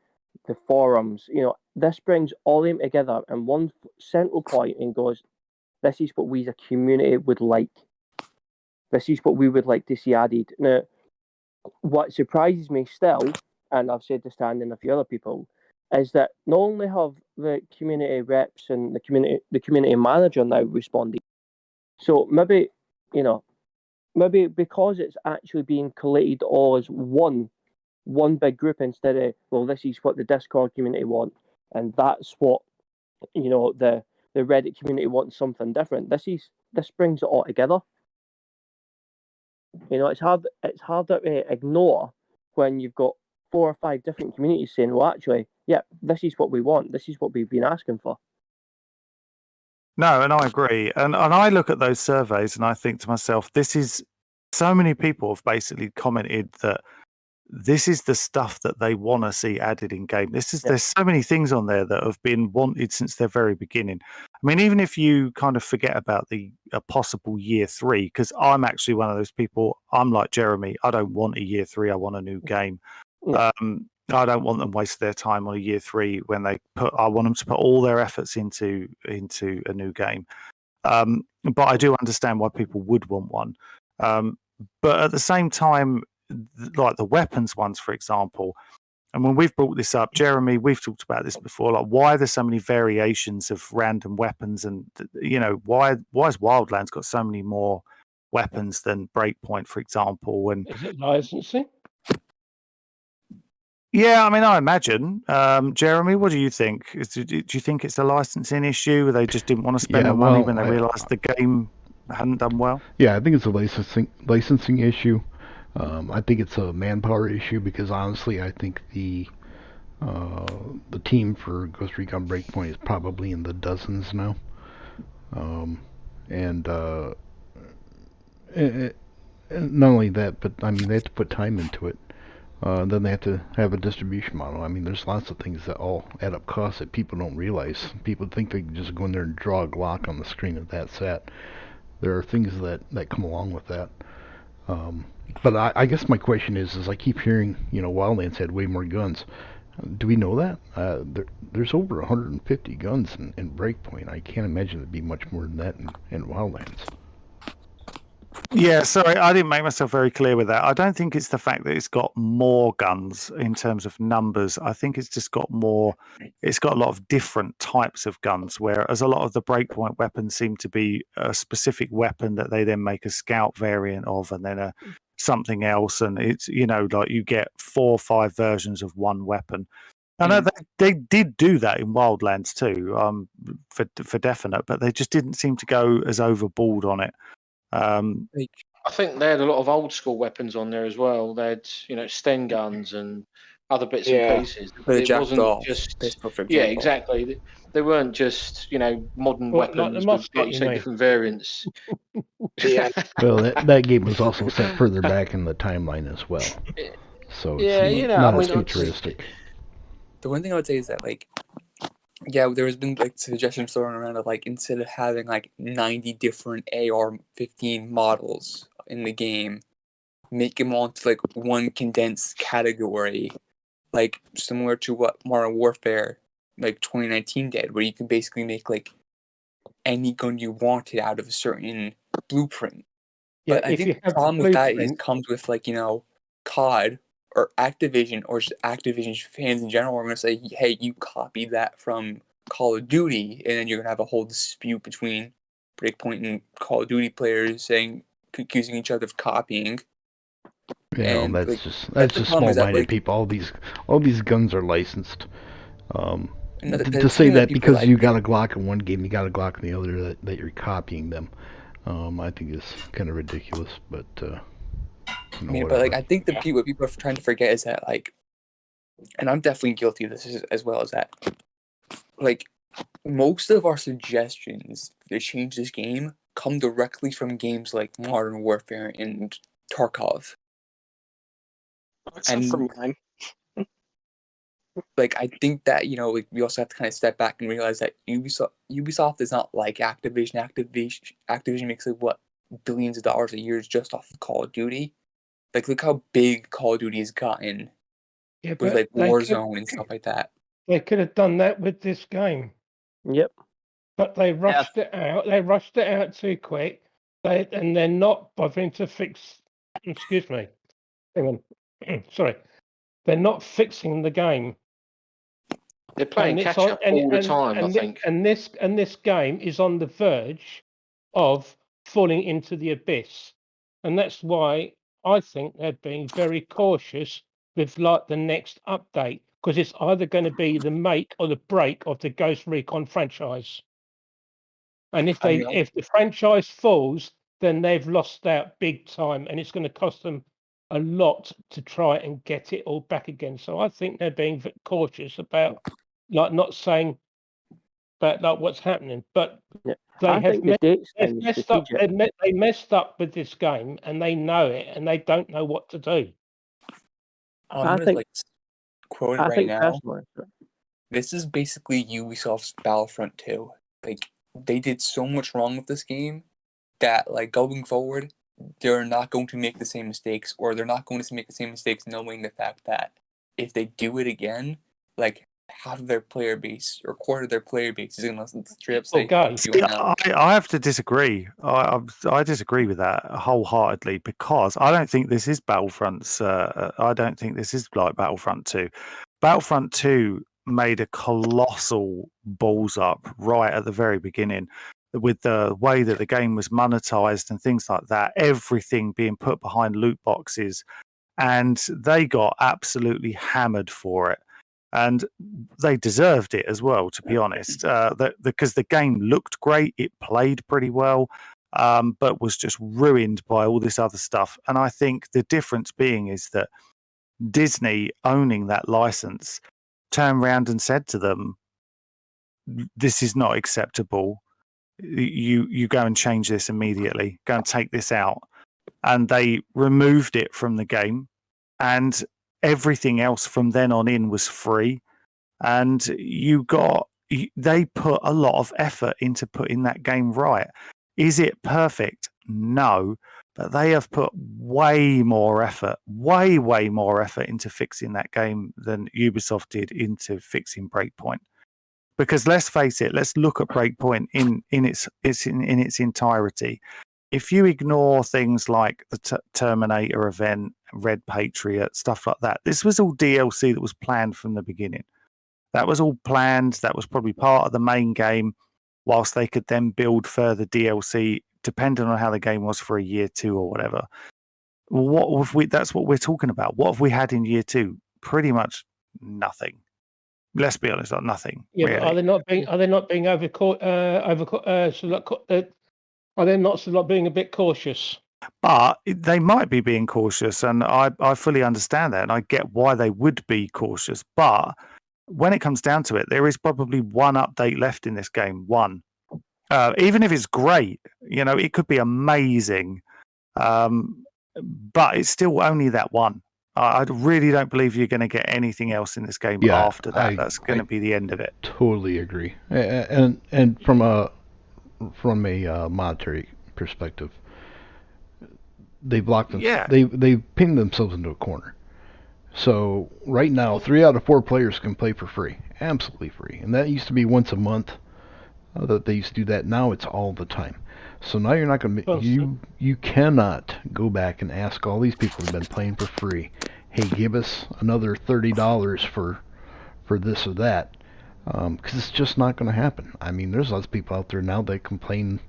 F: the forums, this brings all of them together in one central point and goes, this is what we as a community would like. This is what we would like to see added. Now, what surprises me still, and I've said this to Andy and a few other people, is that not only have the community reps and the community manager now responded, so maybe because it's actually being collated all as one big group instead of, well, this is what the Discord community want, and that's what the Reddit community wants, something different. This brings it all together. It's harder to ignore when you've got 4 or 5 different communities saying, well, actually, yeah, this is what we want. This is what we've been asking for.
B: No, and I agree. And I look at those surveys and I think to myself, so many people have basically commented that this is the stuff that they want to see added in game. There's so many things on there that have been wanted since their very beginning. I mean, even if you kind of forget about a possible year 3, because I'm actually one of those people. I'm like Jeremy. I don't want a year 3. I want a new game.
F: Yeah.
B: I don't want them waste their time on a year 3 when I want them to put all their efforts into a new game. But I do understand why people would want one. But at the same time, like the weapons ones, for example, and when we've brought this up, Jeremy, we've talked about this before, like why there's so many variations of random weapons, and why has Wildlands got so many more weapons than Breakpoint, for example? And
C: is it licensing?
B: Yeah, I mean, I imagine. Jeremy, what do you think? Do you think it's a licensing issue? They just didn't want to spend the money when they realised the game hadn't done well?
G: Yeah, I think it's a licensing issue. I think it's a manpower issue because honestly, I think the team for Ghost Recon Breakpoint is probably in the dozens now, and not only that, but I mean they have to put time into it. Then they have to have a distribution model. I mean, there's lots of things that all add up costs that people don't realize. People think they can just go in there and draw a Glock on the screen and that's that. There are things that come along with that. But I guess my question is I keep hearing, Wildlands had way more guns. Do we know that? There's over 150 guns in Breakpoint. I can't imagine there'd be much more than that in Wildlands.
B: Yeah, sorry, I didn't make myself very clear with that. I don't think it's the fact that it's got more guns in terms of numbers. I think it's just got more. It's got a lot of different types of guns, whereas a lot of the Breakpoint weapons seem to be a specific weapon that they then make a scout variant of, and then something else. And it's like you get 4 or 5 versions of one weapon. I know they did do that in Wildlands too, for definite, but they just didn't seem to go as overboard on it.
D: I think they had a lot of old school weapons on there as well. They had, Sten guns and other bits and pieces.
H: It
D: wasn't just exactly. They weren't just modern weapons
C: like the
D: with
C: musket,
D: like you say different variants.
I: Yeah.
G: Well, that game was also set further back in the timeline as well, so it's not as futuristic.
H: The one thing I would say is that there's been suggestions thrown around of instead of having 90 different AR-15 models in the game, make them all into one condensed category, similar to what Modern Warfare 2019 did, where you can basically make any gun you wanted out of a certain blueprint.
C: Yeah,
H: but I think the problem with that is comes with COD or Activision or just Activision fans in general are going to say, hey, you copied that from Call of Duty, and then you're going to have a whole dispute between Breakpoint and Call of Duty players accusing each other of copying.
G: Yeah, that's just small-minded people. All these guns are licensed. To say that because you got a Glock in one game, you got a Glock in the other, that you're copying them, I think is kind of ridiculous. But
H: I think what people are trying to forget is that and I'm definitely guilty of this as well as that. Most of our suggestions to change this game come directly from games like Modern Warfare and Tarkov.
I: Except for mine.
H: I think that we also have to kind of step back and realize that Ubisoft is not like Activision. Activision makes billions of dollars a year just off of Call of Duty. Look how big Call of Duty has gotten with Warzone and stuff like that.
C: They could have done that with this game.
F: Yep.
C: But they rushed it out. They rushed it out too quick. And they're not bothering to fix. Excuse me. Hang on. Sorry. They're not fixing the game.
D: They're playing catch up all the time, I think.
C: And this game is on the verge of falling into the abyss. And that's why I think they're being very cautious with the next update, because it's either going to be the make or the break of the Ghost Recon franchise. And if the franchise falls, then they've lost out big time, and it's going to cost them a lot to try and get it all back again. So I think they're being cautious about like not saying about like what's happening, but
F: I think the dates thing is
C: messed up.
F: strategic.
C: They messed up with this game, and they know it, and they don't know what to do.
H: I'm
F: I
H: gonna
F: think-
H: like quote it
F: I
H: right
F: think
H: now.
F: personally,
H: This is basically Ubisoft's Battlefront 2. Like, they did so much wrong with this game that, like, going forward, they're not going to make the same mistakes, or they're not going to make the same mistakes knowing the fact that if they do it again, like, half of their player base, or quarter of their player base is going to straight up say,
C: go.
H: "Fuck you," now.
B: I have to disagree. I disagree with that wholeheartedly because I don't think this is Battlefront's. I don't think this is like Battlefront 2. Battlefront 2 made a colossal balls up right at the very beginning with the way that the game was monetized and things like that. Everything being put behind loot boxes, and they got absolutely hammered for it. And they deserved it as well, to be honest, because the game looked great, it played pretty well, but was just ruined by all this other stuff. And I think the difference being is that Disney, owning that license, turned around and said to them, "This is not acceptable. You go and change this immediately. Go and take this out." And they removed it from the game, and everything else from then on in was free. And they put a lot of effort into putting that game right. Is it perfect? No, but they have put way more effort into fixing that game than Ubisoft did into fixing Breakpoint. Because let's face it, let's look at Breakpoint in its entirety. If you ignore things like the Terminator event, Red Patriot, stuff like that, this was all DLC that was planned from the beginning. That was all planned. That was probably part of the main game, whilst they could then build further DLC, depending on how the game was for a year 2 or whatever. That's what we're talking about. What have we had in year 2? Pretty much nothing. Let's be honest, nothing.
C: Yeah,
B: really.
C: but are they not being are they not being are they not sort of being a bit cautious?
B: But they might be being cautious, and I fully understand that, and I get why they would be cautious. But when it comes down to it, there is probably one update left in this game. One, even if it's great, it could be amazing, but it's still only that one. I really don't believe you're going to get anything else in this game after that. That's going to be the end of it.
G: Totally agree. And from a monetary perspective, they've locked them.
B: Yeah.
G: They've pinned themselves into a corner. So right now, 3 out of 4 players can play for free, absolutely free, and that used to be once a month that they used to do that. Now it's all the time. So now you're not going to you cannot go back and ask all these people who've been playing for free, hey, give us another $30 for this or that, because it's just not going to happen. I mean, there's lots of people out there now that complain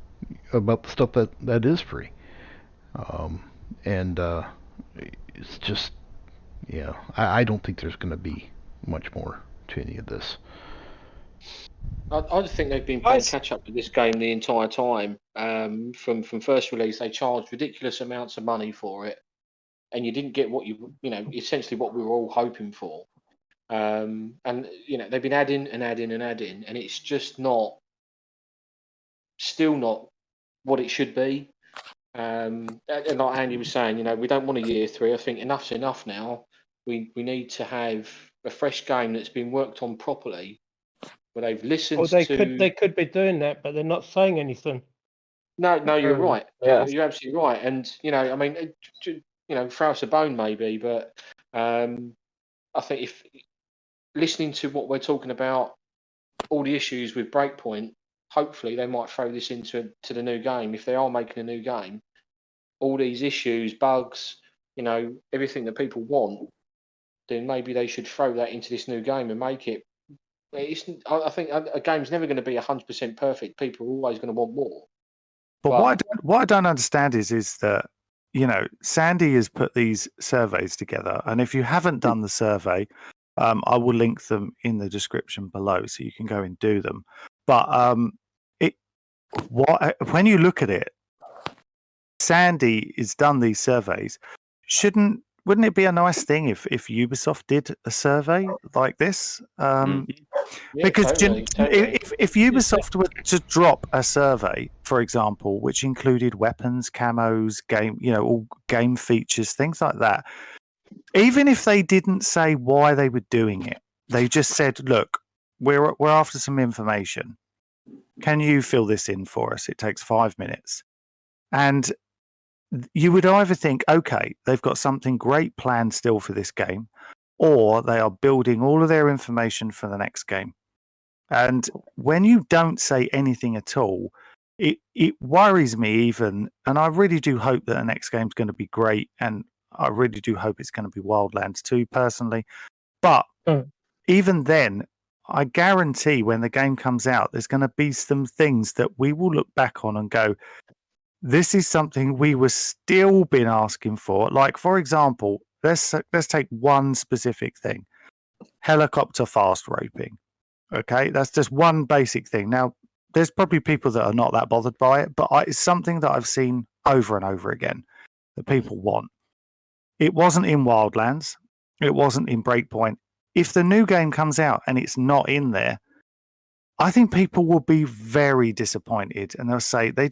G: about the stuff that is free, and it's just. Yeah, I don't think there's going to be much more to any of this.
D: I just think they've been playing catch up with this game the entire time. From first release, they charged ridiculous amounts of money for it, and you didn't get what essentially what we were all hoping for. And they've been adding and adding and adding, and it's just still not what it should be. And like Andy was saying, we don't want a year 3. I think enough's enough now. We need to have a fresh game that's been worked on properly, where they've listened
C: Well, they could be doing that, but they're not saying anything.
D: No, you're right.
I: Yeah.
D: You're absolutely right. And throw us a bone maybe, but I think if listening to what we're talking about, all the issues with Breakpoint, hopefully they might throw this into the new game. If they are making a new game, all these issues, bugs, everything that people want, then maybe they should throw that into this new game and make it. I think a game's never going to be 100% perfect. People are always going to want more.
B: But what I don't understand is that Sandy has put these surveys together, and if you haven't done the survey, I will link them in the description below so you can go and do them. But when you look at it, Sandy has done these surveys. Shouldn't wouldn't it be a nice thing if Ubisoft did a survey like this?
D: Yeah,
B: Because
D: totally.
B: if Ubisoft were to drop a survey, for example, which included weapons, camos, game, all game features, things like that, even if they didn't say why they were doing it, they just said, "Look, we're after some information. Can you fill this in for us? It takes 5 minutes." And you would either think, okay, they've got something great planned still for this game, or they are building all of their information for the next game. And when you don't say anything at all, it worries me even, and I really do hope that the next game's going to be great, and I really do hope it's going to be Wildlands 2 personally. But even then, I guarantee when the game comes out, there's going to be some things that we will look back on and go, this is something we were still been asking for. Like, for example, let's take one specific thing: helicopter fast roping. Okay, that's just one basic thing. Now, there's probably people that are not that bothered by it, but it's something that I've seen over and over again that people want. It wasn't in Wildlands. It wasn't in Breakpoint. If the new game comes out and it's not in there, I think people will be very disappointed, and they'll say they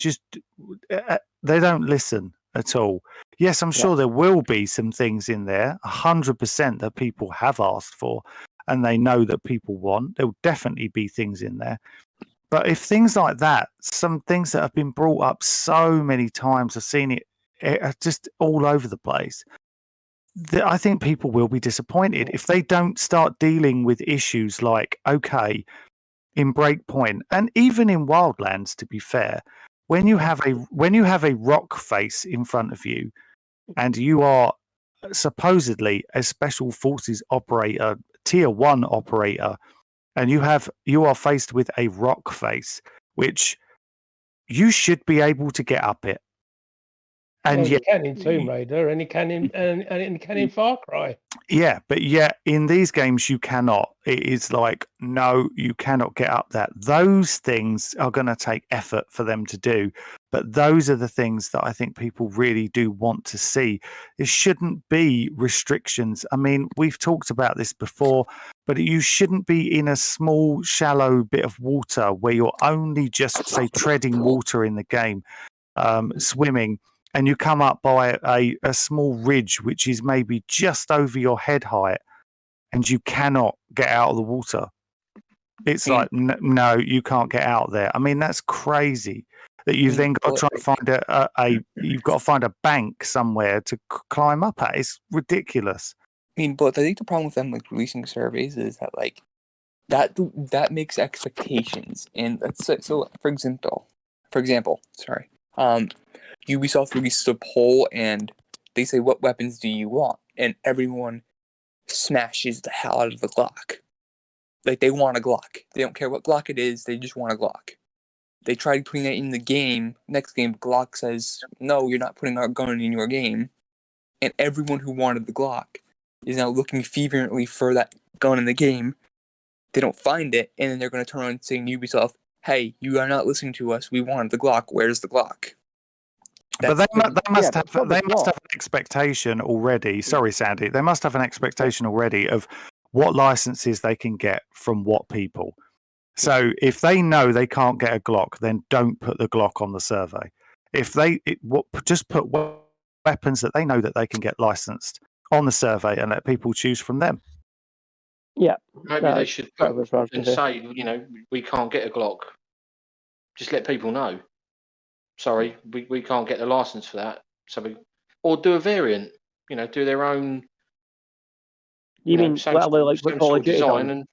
B: don't listen at all. Yes, I'm sure there will be some things in there, 100% that people have asked for, and they know that people want. There will definitely be things in there. But if things like that, some things that have been brought up so many times, I've seen it just all over the place, I think people will be disappointed if they don't start dealing with issues like, okay, in Breakpoint and even in Wildlands, to be fair, when you have a rock face in front of you and you are supposedly a special forces operator, tier 1 operator, and you are faced with a rock face, which you should be able to get up it. And
C: you can in Tomb Raider, and you can in Far Cry.
B: Yeah, but yet in these games you cannot. It is like, no, you cannot get up that. Those things are going to take effort for them to do, but those are the things that I think people really do want to see. There shouldn't be restrictions. I mean, we've talked about this before, but you shouldn't be in a small, shallow bit of water where you're only just, say, treading water in the game, swimming, and you come up by a small ridge which is maybe just over your head height, and you cannot get out of the water. It's like, no, you can't get out there. I mean, that's crazy. That you've then got to try and find you've got to find a bank somewhere to climb up at. It's ridiculous.
H: I mean, but I think the problem with them releasing surveys is that that makes expectations, and that's so. For example, sorry. Ubisoft released a poll, and they say, "What weapons do you want?" And everyone smashes the hell out of the Glock. Like, they want a Glock. They don't care what Glock it is. They just want a Glock. They tried putting that in the game. Next game, Glock says, "No, you're not putting our gun in your game." And everyone who wanted the Glock is now looking fervently for that gun in the game. They don't find it, and then they're going to turn around and say to Ubisoft, "Hey, you are not listening to us. We wanted the Glock. Where's the Glock?"
B: But they must have an expectation already. Sorry, Sandy. They must have an expectation already of what licenses they can get from what people. So if they know they can't get a Glock, then don't put the Glock on the survey. If just put weapons that they know that they can get licensed on the survey and let people choose from them.
F: Yeah.
D: Maybe they should put and say, we can't get a Glock. Just let people know. Sorry, we can't get the license for that. Or do a variant. Do their own.
F: You mean like Call of Duty
D: design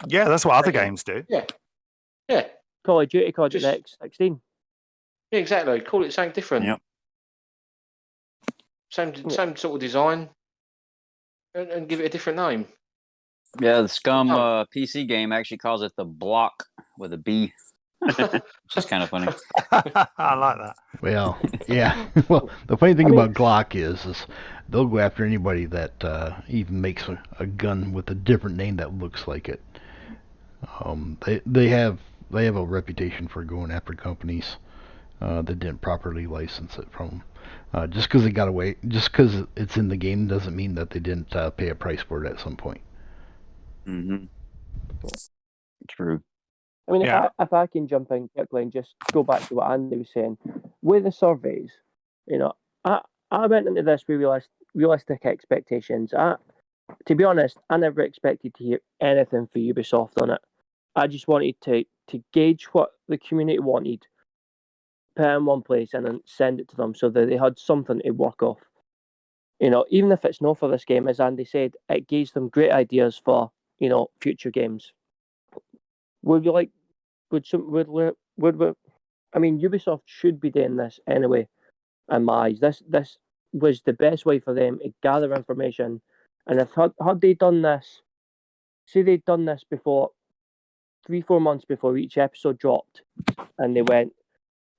B: yeah, that's what other games do.
D: Yeah.
F: Call of Duty called it X16.
D: Yeah, exactly. Call it something different.
E: Yep.
D: Same sort of design, and give it a different name.
E: Yeah, the Scum PC game actually calls it the Block with a B, which is kind of funny.
B: I like that.
G: Well, yeah. Well, the funny thing about Glock is they'll go after anybody that even makes a gun with a different name that looks like it. They have a reputation for going after companies that didn't properly license it from them. Just because they got away, just because it's in the game doesn't mean that they didn't pay a price for it at some point.
E: Mm-hmm. True.
F: I mean,
B: Yeah.
F: if I can jump in quickly and just go back to what Andy was saying, with the surveys, you know, I went into this with realistic expectations. To be honest, I never expected to hear anything for Ubisoft on it. I just wanted to gauge what the community wanted, put it in one place, and then send it to them so that they had something to work off. You know, even if it's not for this game, as Andy said, it gives them great ideas for, you know, future games. Would you like? Would we? I mean, Ubisoft should be doing this anyway. In my eyes, this was the best way for them to gather information. And if had they done this, say they'd done this before 3-4 months before each episode dropped, and they went,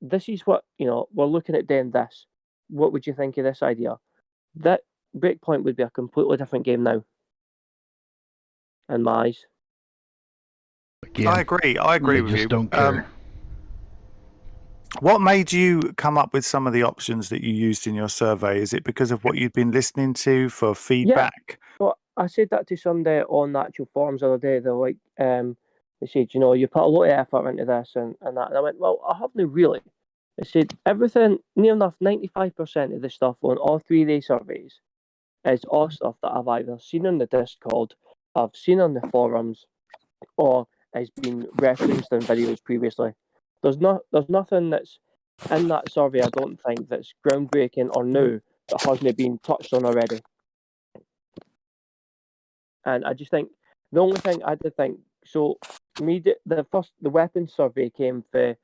F: "This is what we're looking at doing this. What would you think of this idea?" That Breakpoint would be a completely different game now. In my eyes.
G: Again,
B: I agree
G: they
B: with
G: just
B: you.
G: don't care.
B: What made you come up with some of the options that you used in your survey? Is it because of what you'd been listening to for feedback?
F: Well, I said that to somebody on the actual forums the other day. They're like, they said, you put a lot of effort into this and that. And I went, well, I haven't really. They said everything, near enough 95% of the stuff on all 3 of these surveys is all stuff that I've either seen on the Discord, I've seen on the forums, or has been referenced in videos previously. There's nothing that's in that survey, I don't think, that's groundbreaking or new that hasn't been touched on already. And I just think the only thing I did think, so the weapons survey came for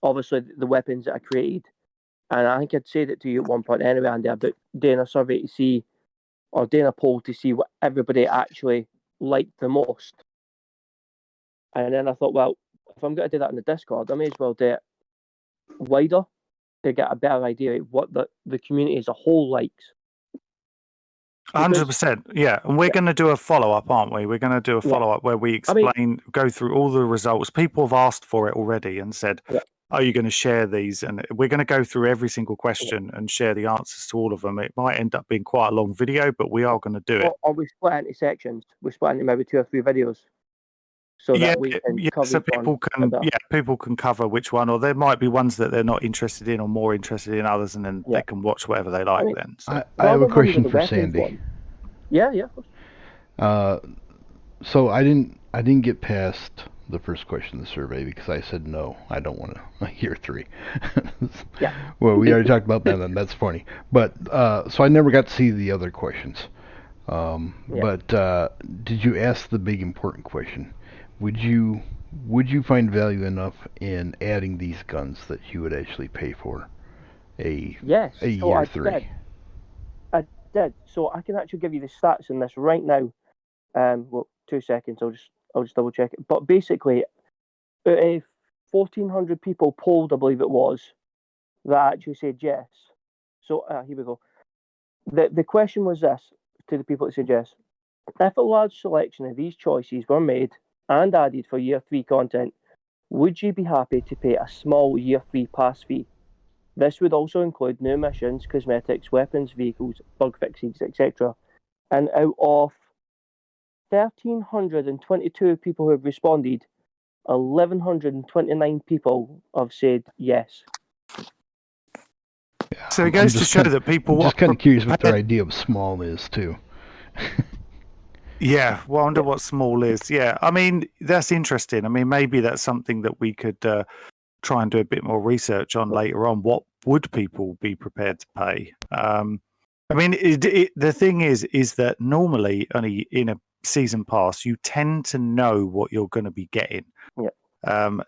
F: obviously the weapons that I created. And I think I'd said it to you at one point anyway, Andy, about doing a survey to see, or doing a poll to see what everybody actually liked the most. And then I thought, well, if I'm going to do that in the Discord, I may as well do it wider to get a better idea of what the community as a whole likes.
B: 100%. Yeah. And we're going to do a follow-up, aren't we? We're going to do a follow-up where we explain, go through all the results. People have asked for it already and said, are you going to share these? And we're going to go through every single question and share the answers to all of them. It might end up being quite a long video, but we are going to do it.
F: Or we split into sections. We split into maybe 2 or 3 videos. So that we can cover
B: so people can cover which one, or there might be ones that they're not interested in or more interested in others, and then they can watch whatever they like. Then
G: I have a question for Sandy.
F: Yeah, of
G: course. So I didn't get past the first question of the survey because I said no, I don't want to hear 3. Well, we already talked about that, and that's funny. But so I never got to see the other questions. But did you ask the big important question? Would you find value enough in adding these guns that you would actually pay for a year 3?
F: I did. So I can actually give you the stats in this right now. 2 seconds. I'll just double check it. But basically, 1,400 people polled, I believe it was, that actually said yes. So here we go. The question was this to the people that said yes: if a large selection of these choices were made and added for year 3 content, would you be happy to pay a small year 3 pass fee? This would also include new missions, cosmetics, weapons, vehicles, bug fixes, etc. And out of 1,322 people who have responded, 1,129 people have said yes.
B: So it goes to show that people...
G: I'm just kind of curious what their idea of small is, too.
B: Yeah, well, I wonder what small is. Yeah, I mean, that's interesting. I mean, maybe that's something that we could try and do a bit more research on later on. What would people be prepared to pay? I mean, the thing is that normally only in a season pass, you tend to know what you're going to be getting.
F: Yeah.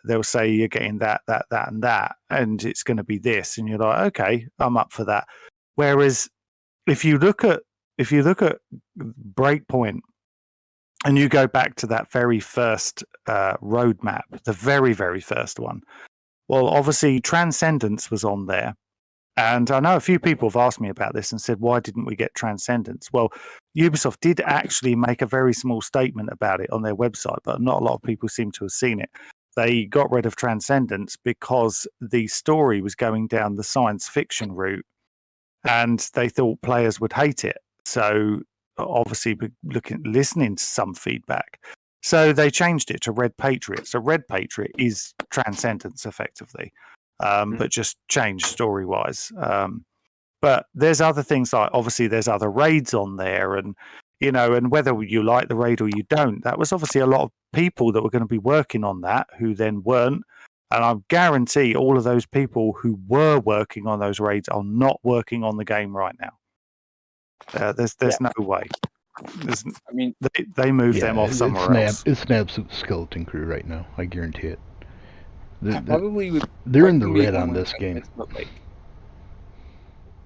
B: They'll say you're getting that, and that, and it's going to be this, and you're like, okay, I'm up for that. Whereas if you look at Breakpoint, and you go back to that very first roadmap, the very, very first one. Well, obviously, Transcendence was on there. And I know a few people have asked me about this and said, why didn't we get Transcendence? Well, Ubisoft did actually make a very small statement about it on their website, but not a lot of people seem to have seen it. They got rid of Transcendence because the story was going down the science fiction route. and they thought players would hate it. So obviously, listening to some feedback. So they changed it to Red Patriot. So Red Patriot is Transcendence effectively, but just changed story wise. But there's other things like obviously there's other raids on there, and and whether you like the raid or you don't, that was obviously a lot of people that were going to be working on that who then weren't. And I guarantee all of those people who were working on those raids are not working on the game right now. There's no way.
H: I mean,
B: they moved them off somewhere else.
G: It's an absolute skeleton crew right now. I guarantee it.
H: I probably would.
G: They're in the red on this game.
H: But like,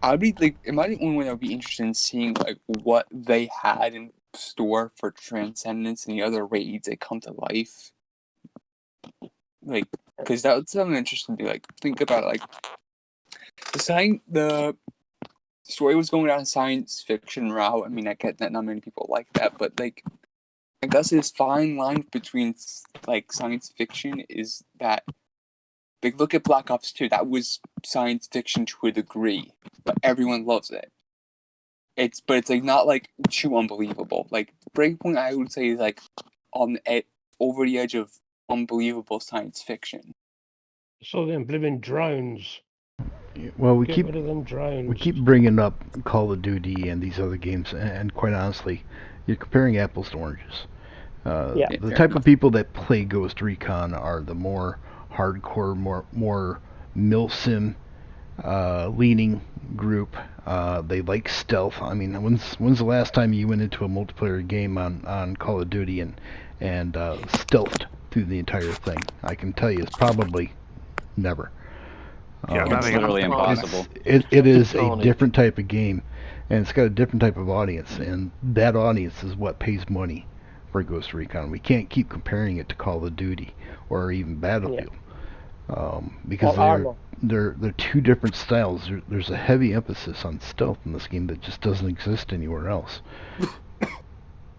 H: I'd be like, am I the only one that would be interested in seeing like what they had in store for Transcendence and the other raids that come to life? Like, because that would sound interesting to be like, think about like the story was going down a science fiction route. I mean, I get that not many people like that, but like, I guess this fine line between like science fiction is that, like, look at Black Ops 2. That was science fiction to a degree, but everyone loves it. It's like not like too unbelievable. Like Breakpoint, I would say is like over the edge of unbelievable science fiction.
C: So them blooming drones.
G: Well, we
C: Get rid of them drones.
G: We keep bringing up Call of Duty and these other games, and quite honestly, you're comparing apples to oranges. The type of people that play Ghost Recon are the more hardcore, more milsim leaning group. They like stealth. I mean, when's the last time you went into a multiplayer game on Call of Duty and stealthed through the entire thing? I can tell you, it's probably never.
E: It's literally impossible.
G: It is a different type of game, and it's got a different type of audience, and that audience is what pays money for Ghost Recon. We can't keep comparing it to Call of Duty or even Battlefield, because they're two different styles. There's a heavy emphasis on stealth in this game that just doesn't exist anywhere else.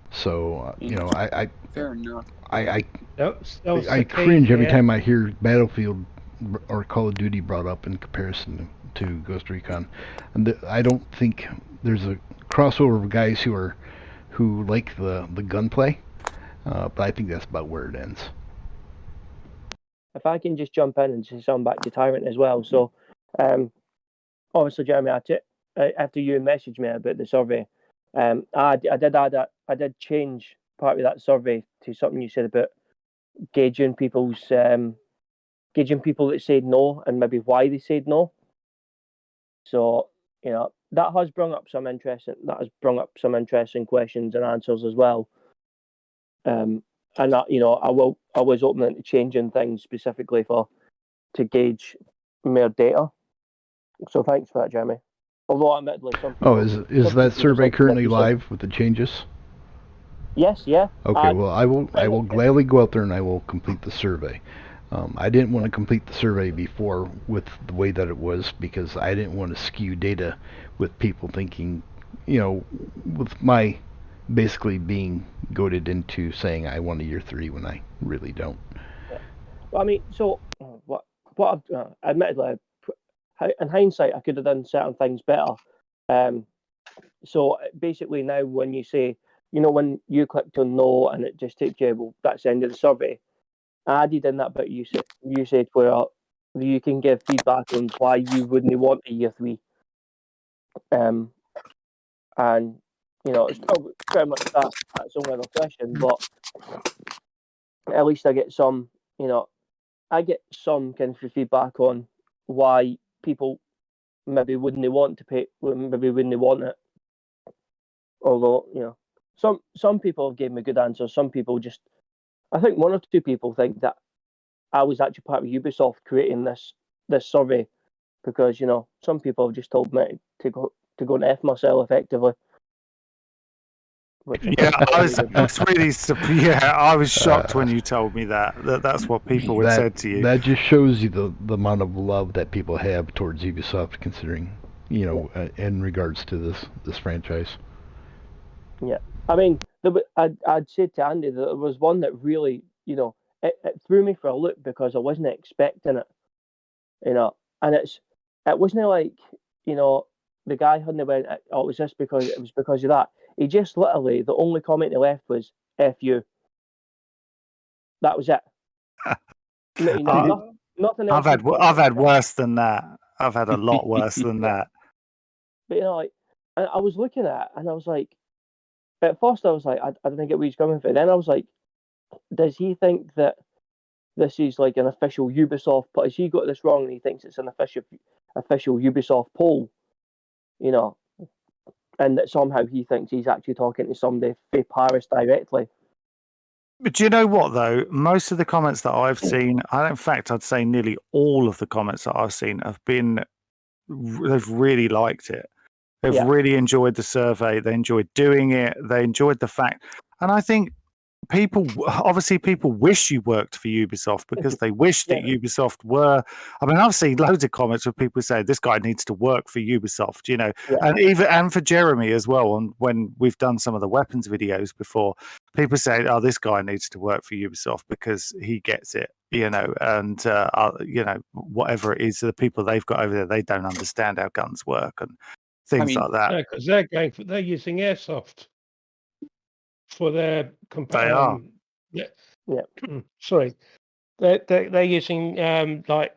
G: So I
H: fair enough.
G: I cringe every time I hear Battlefield or Call of Duty brought up in comparison to Ghost Recon, and I don't think there's a crossover of guys who like the gunplay, but I think that's about where it ends.
F: If I can just jump in and say something back to Tyrant as well. So, obviously, Jeremy, after you messaged me about the survey, I did change part of that survey to something you said about gauging people that said no and maybe why they said no. So that has brought up some interesting questions and answers as well. And that I was open to changing things specifically to gauge more data. So thanks for that, Jeremy. Although admittedly, some people,
G: is that survey currently live with the changes?
F: Yes, yeah.
G: Okay, well, I will gladly go out there and I will complete the survey. I didn't want to complete the survey before with the way that it was because I didn't want to skew data with people thinking, with my basically being goaded into saying I want a year 3 when I really don't.
F: Yeah. Well, I mean, so what admittedly, in hindsight, I could have done certain things better. So basically now when you say, when you clicked on no and it just takes you, well, that's the end of the survey. I added in that bit you said where you can give feedback on why you wouldn't want a year 3. And it's still pretty much that's only another question, but at least I get some, kind of feedback on why people maybe wouldn't want to pay, maybe wouldn't want it. Although, some people have given me good answers. Some people just, I think one or two people think that I was actually part of Ubisoft creating this survey because, some people have just told me to go and F myself effectively.
B: I was shocked when you told me that's what people had said to you.
G: That just shows you the amount of love that people have towards Ubisoft, considering in regards to this franchise.
F: Yeah, I mean, I'd said to Andy that there was one that really, it threw me for a loop because I wasn't expecting it, and it wasn't like, the guy hadn't went, oh, it was because of that. He just literally, the only comment he left was "F you." That was it. Nothing else.
B: I've had worse than that. I've had a lot worse than that.
F: But like, I was looking at it and I was like, at first I was like, I don't get where he's coming from. Then I was like, does he think that this is like an official Ubisoft? But has he got this wrong and he thinks it's an official Ubisoft poll? And that somehow he thinks he's actually talking to somebody from Paris directly.
B: But do you know what, though? Most of the comments that I've seen, in fact, I'd say nearly all of the comments that I've seen they've really liked it. They've really enjoyed the survey. They enjoyed doing it. They enjoyed the fact. And I think people wish you worked for Ubisoft because they wish that Ubisoft were. I mean, I've seen loads of comments where people say this guy needs to work for Ubisoft, and for Jeremy as well. And when we've done some of the weapons videos before, people say, "Oh, this guy needs to work for Ubisoft because he gets it," and whatever it is, the people they've got over there, they don't understand how guns work and things like that.
C: No, because they're using airsoft for their
B: They are.
C: Sorry, they're using like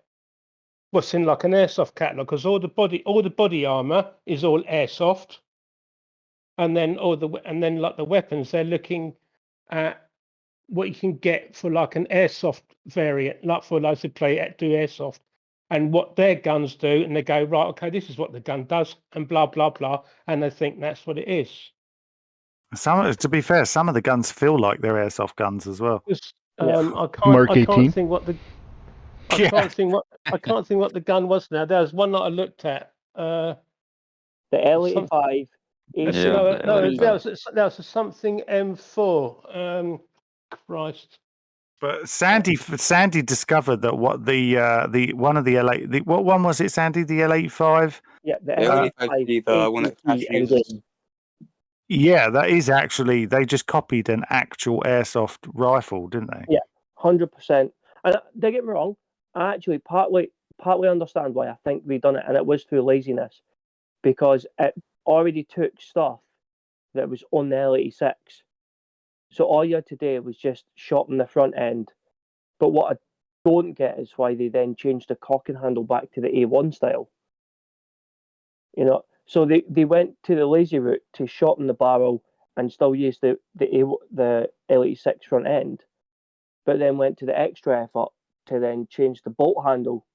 C: what's in like an airsoft catalog, because all the body armor is all airsoft, and then like the weapons, they're looking at what you can get for like an airsoft variant, like for those who do airsoft, and what their guns do, and they go, right, okay, this is what the gun does, and blah blah blah, and they think that's what it is.
B: To be fair, some of the guns feel like they're airsoft guns as well.
C: I
G: Mark
C: can't
G: 18.
C: think what can't think what the gun was now. There was one that I looked at.
F: The L85.
C: That was something M4. Christ.
B: But Sandy discovered that what the one of the L8 what one was it, Sandy? The L85.
F: Yeah, the
H: L85, the one that Crash uses.
B: Yeah, that is actually, they just copied an actual airsoft rifle, didn't they?
F: Yeah, 100%. And don't get me wrong, I actually partly understand why I think they done it, and it was through laziness, because it already took stuff that was on the L86. So all you had to do was just shorten the front end. But what I don't get is why they then changed the cock and handle back to the A1 style. So they went to the lazy route to shorten the barrel and still use the L86 front end, but then went to the extra effort to then change the bolt handle.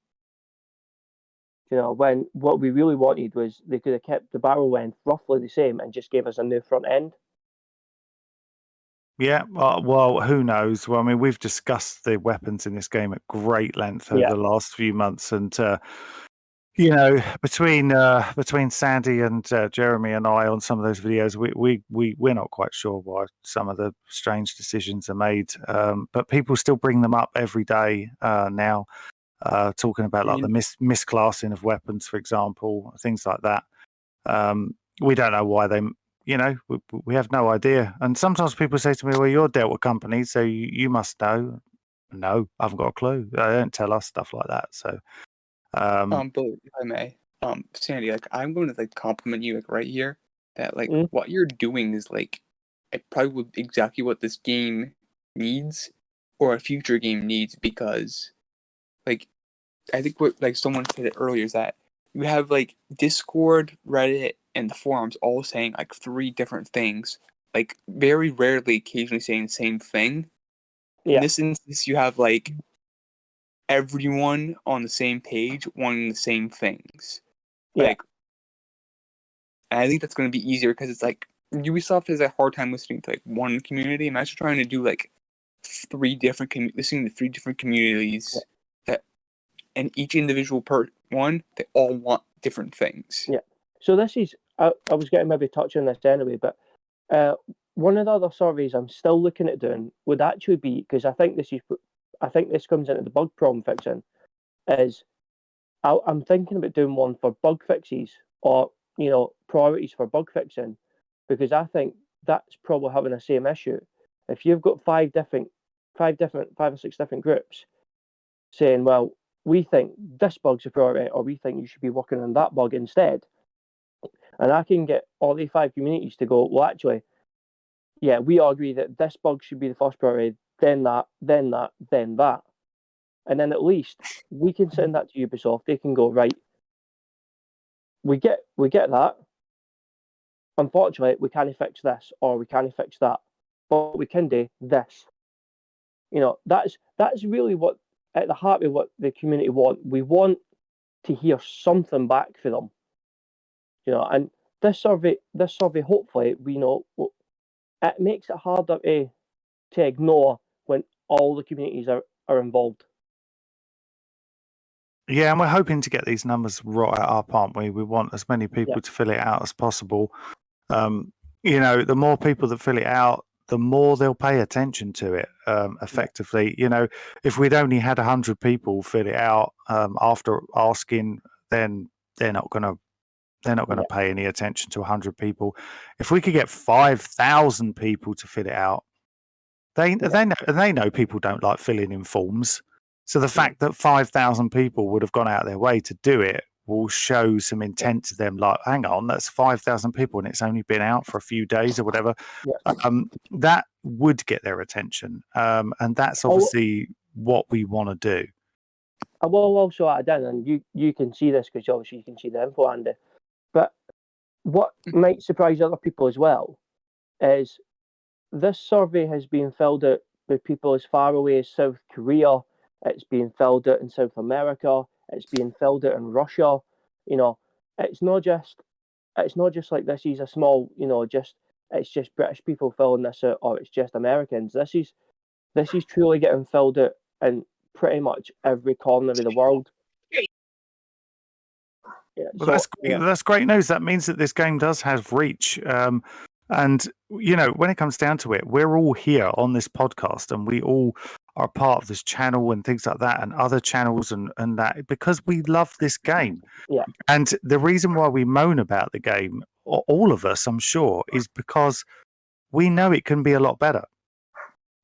F: When what we really wanted was they could have kept the barrel length roughly the same and just gave us a new front end.
B: Yeah, well, who knows? Well, I mean, we've discussed the weapons in this game at great length over the last few months, and between Sandy and Jeremy and I on some of those videos, we're not quite sure why some of the strange decisions are made, but people still bring them up every day now, talking about like the misclassing of weapons, for example, things like that. We don't know why they. We have no idea. And sometimes people say to me, well, you're dealt with companies, so you must know. No, I haven't got a clue. They don't tell us stuff like that. So,
H: but if I may, Sandy, like, I'm going to compliment you right here that what you're doing is probably exactly what this game needs or a future game needs, because I think what someone said it earlier is that you have Discord, Reddit, and the forums all saying 3 different things, very rarely occasionally saying the same thing. In this instance, you have everyone on the same page wanting the same things. And I think that's going to be easier because it's Ubisoft has a hard time listening to one community. Imagine trying to do 3 different listening to 3 different communities and each individual they all want different things.
F: Yeah. So this is I was getting maybe touch on this anyway, but one of the other surveys I'm still looking at doing would actually be, because I think this comes into the bug problem fixing, is I'm thinking about doing one for bug fixes or priorities for bug fixing, because I think that's probably having the same issue. If you've got 5 or 6 different groups saying, well, we think this bug's a priority, or we think you should be working on that bug instead, and I can get all the 5 communities to go, well, actually, yeah, we all agree that this bug should be the first priority, then that, then that, then that. And then at least we can send that to Ubisoft. They can go, right, we get that. Unfortunately, we can't fix this or we can't fix that, but we can do this. That's really what, at the heart of what the community want. We want to hear something back from them. And this survey, hopefully, we know it makes it harder to ignore when all the communities are involved.
B: Yeah, and we're hoping to get these numbers right up, aren't we? We want as many people to fill it out as possible. The more people that fill it out, the more they'll pay attention to it effectively. If we'd only had 100 people fill it out after asking, then they're not going to pay any attention to 100 people. If we could get 5,000 people to fill it out, they know people don't like filling in forms. So the fact that 5,000 people would have gone out of their way to do it will show some intent to them. Like, hang on, that's 5,000 people, and it's only been out for a few days or whatever. That would get their attention, and that's obviously what we want to do.
F: I will also add in, and you can see this because obviously you can see the info, Andy. But what might surprise other people as well is this survey has been filled out by people as far away as South Korea. It's being filled out in South America. It's being filled out in Russia. It's not just like this is a small, it's just British people filling this out, or it's just Americans. This is truly getting filled out in pretty much every corner of the world. Yeah,
B: well, that's great news. That means that this game does have reach. And when it comes down to it, we're all here on this podcast, and we all are part of this channel and things like that, and other channels and that, because we love this game.
F: Yeah.
B: And the reason why we moan about the game, all of us, I'm sure, is because we know it can be a lot better.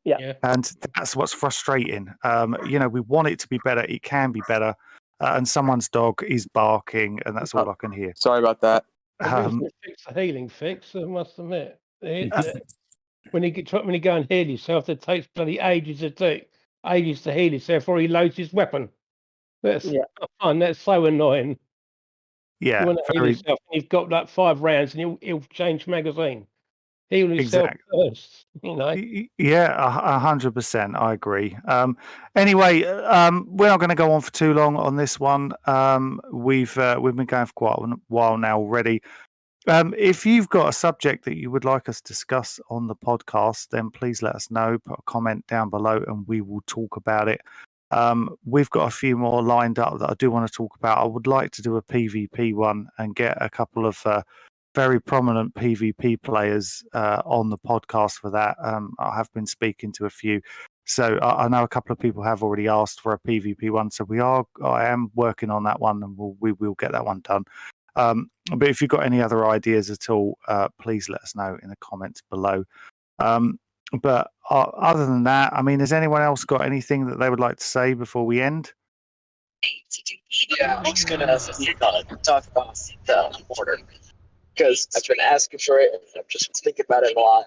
F: Yeah.
B: And that's what's frustrating. We want it to be better. It can be better. And someone's dog is barking, and that's all I can hear.
H: Sorry about that.
C: Fix the healing fix, I must admit. When you go and heal yourself, it takes bloody ages to heal yourself before he loads his weapon. That's not fun. That's so annoying.
B: Yeah,
C: you want to heal yourself, and you've got like 5 rounds, and he'll change magazine. Heal yourself first,
B: Yeah, 100%. I agree. Anyway, we're not going to go on for too long on this one. We've been going for quite a while now already. If you've got a subject that you would like us to discuss on the podcast, then please let us know. Put a comment down below, and we will talk about it. We've got a few more lined up that I do want to talk about. I would like to do a PvP one and get a couple of very prominent PvP players on the podcast for that. I have been speaking to a few, so I know a couple of people have already asked for a PvP one. So I am working on that one, and we will get that one done. But if you've got any other ideas at all, please let us know in the comments below. But other than that, I mean, has anyone else got anything that they would like to say before we end?
I: Yeah, I'm just gonna talk about the border because I've been asking for it, and I'm just thinking about it a lot.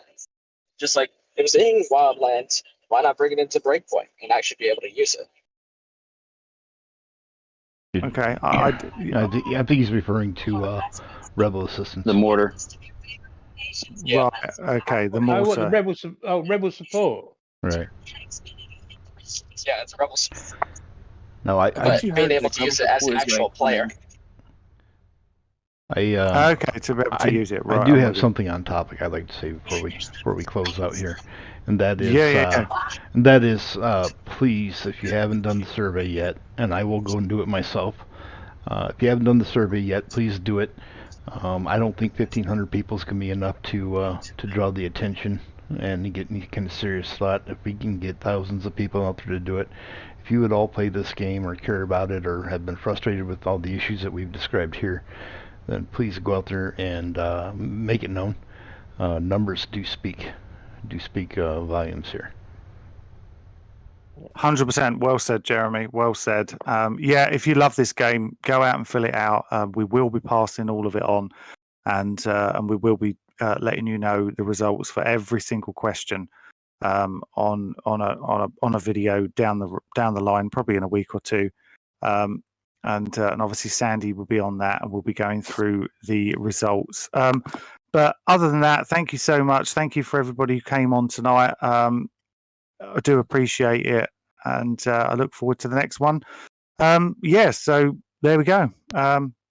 I: Just like it was in Wildlands, why not bring it into Breakpoint and actually be able to use it?
B: Okay,
G: I think he's referring to Rebel Assistance.
E: The mortar.
I: Yeah.
B: Right. Okay. The
C: Oh,
B: mortar.
C: what, the rebel support.
G: Right.
I: Yeah, it's Rebel.
G: No, I
I: being able to use it as an actual player.
B: Okay, to be able to use it. Right.
G: I do have something on topic I'd like to say before we close out here, and that is please, if you haven't done the survey yet, and I will go and do it myself. If you haven't done the survey yet, please do it. I don't think 1,500 people is going to be enough to draw the attention and get any kind of serious thought. If we can get thousands of people out there to do it, if you would all play this game or care about it or have been frustrated with all the issues that we've described here, then please go out there and make it known. Numbers do speak volumes here.
B: 100%. Well said, Jeremy. Well said. Yeah, if you love this game, go out and fill it out. We will be passing all of it on. and we will be letting you know the results for every single question on a video down the line, probably in a week or two. And obviously Sandy will be on that, and we'll be going through the results. But other than that, thank you so much. Thank you for everybody who came on tonight. I do appreciate it, and I look forward to the next one. So there we go.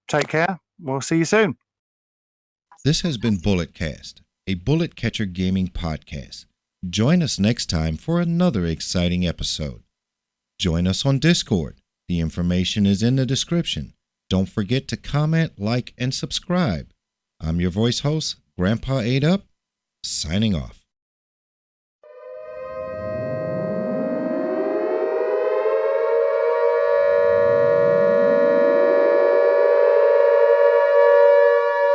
B: Take care. We'll see you soon.
A: This has been Bulletcast, a Bullet Catcher Gaming podcast. Join us next time for another exciting episode. Join us on Discord. The information is in the description. Don't forget to comment, like, and subscribe. I'm your voice host, Grandpa 8 Up, signing off.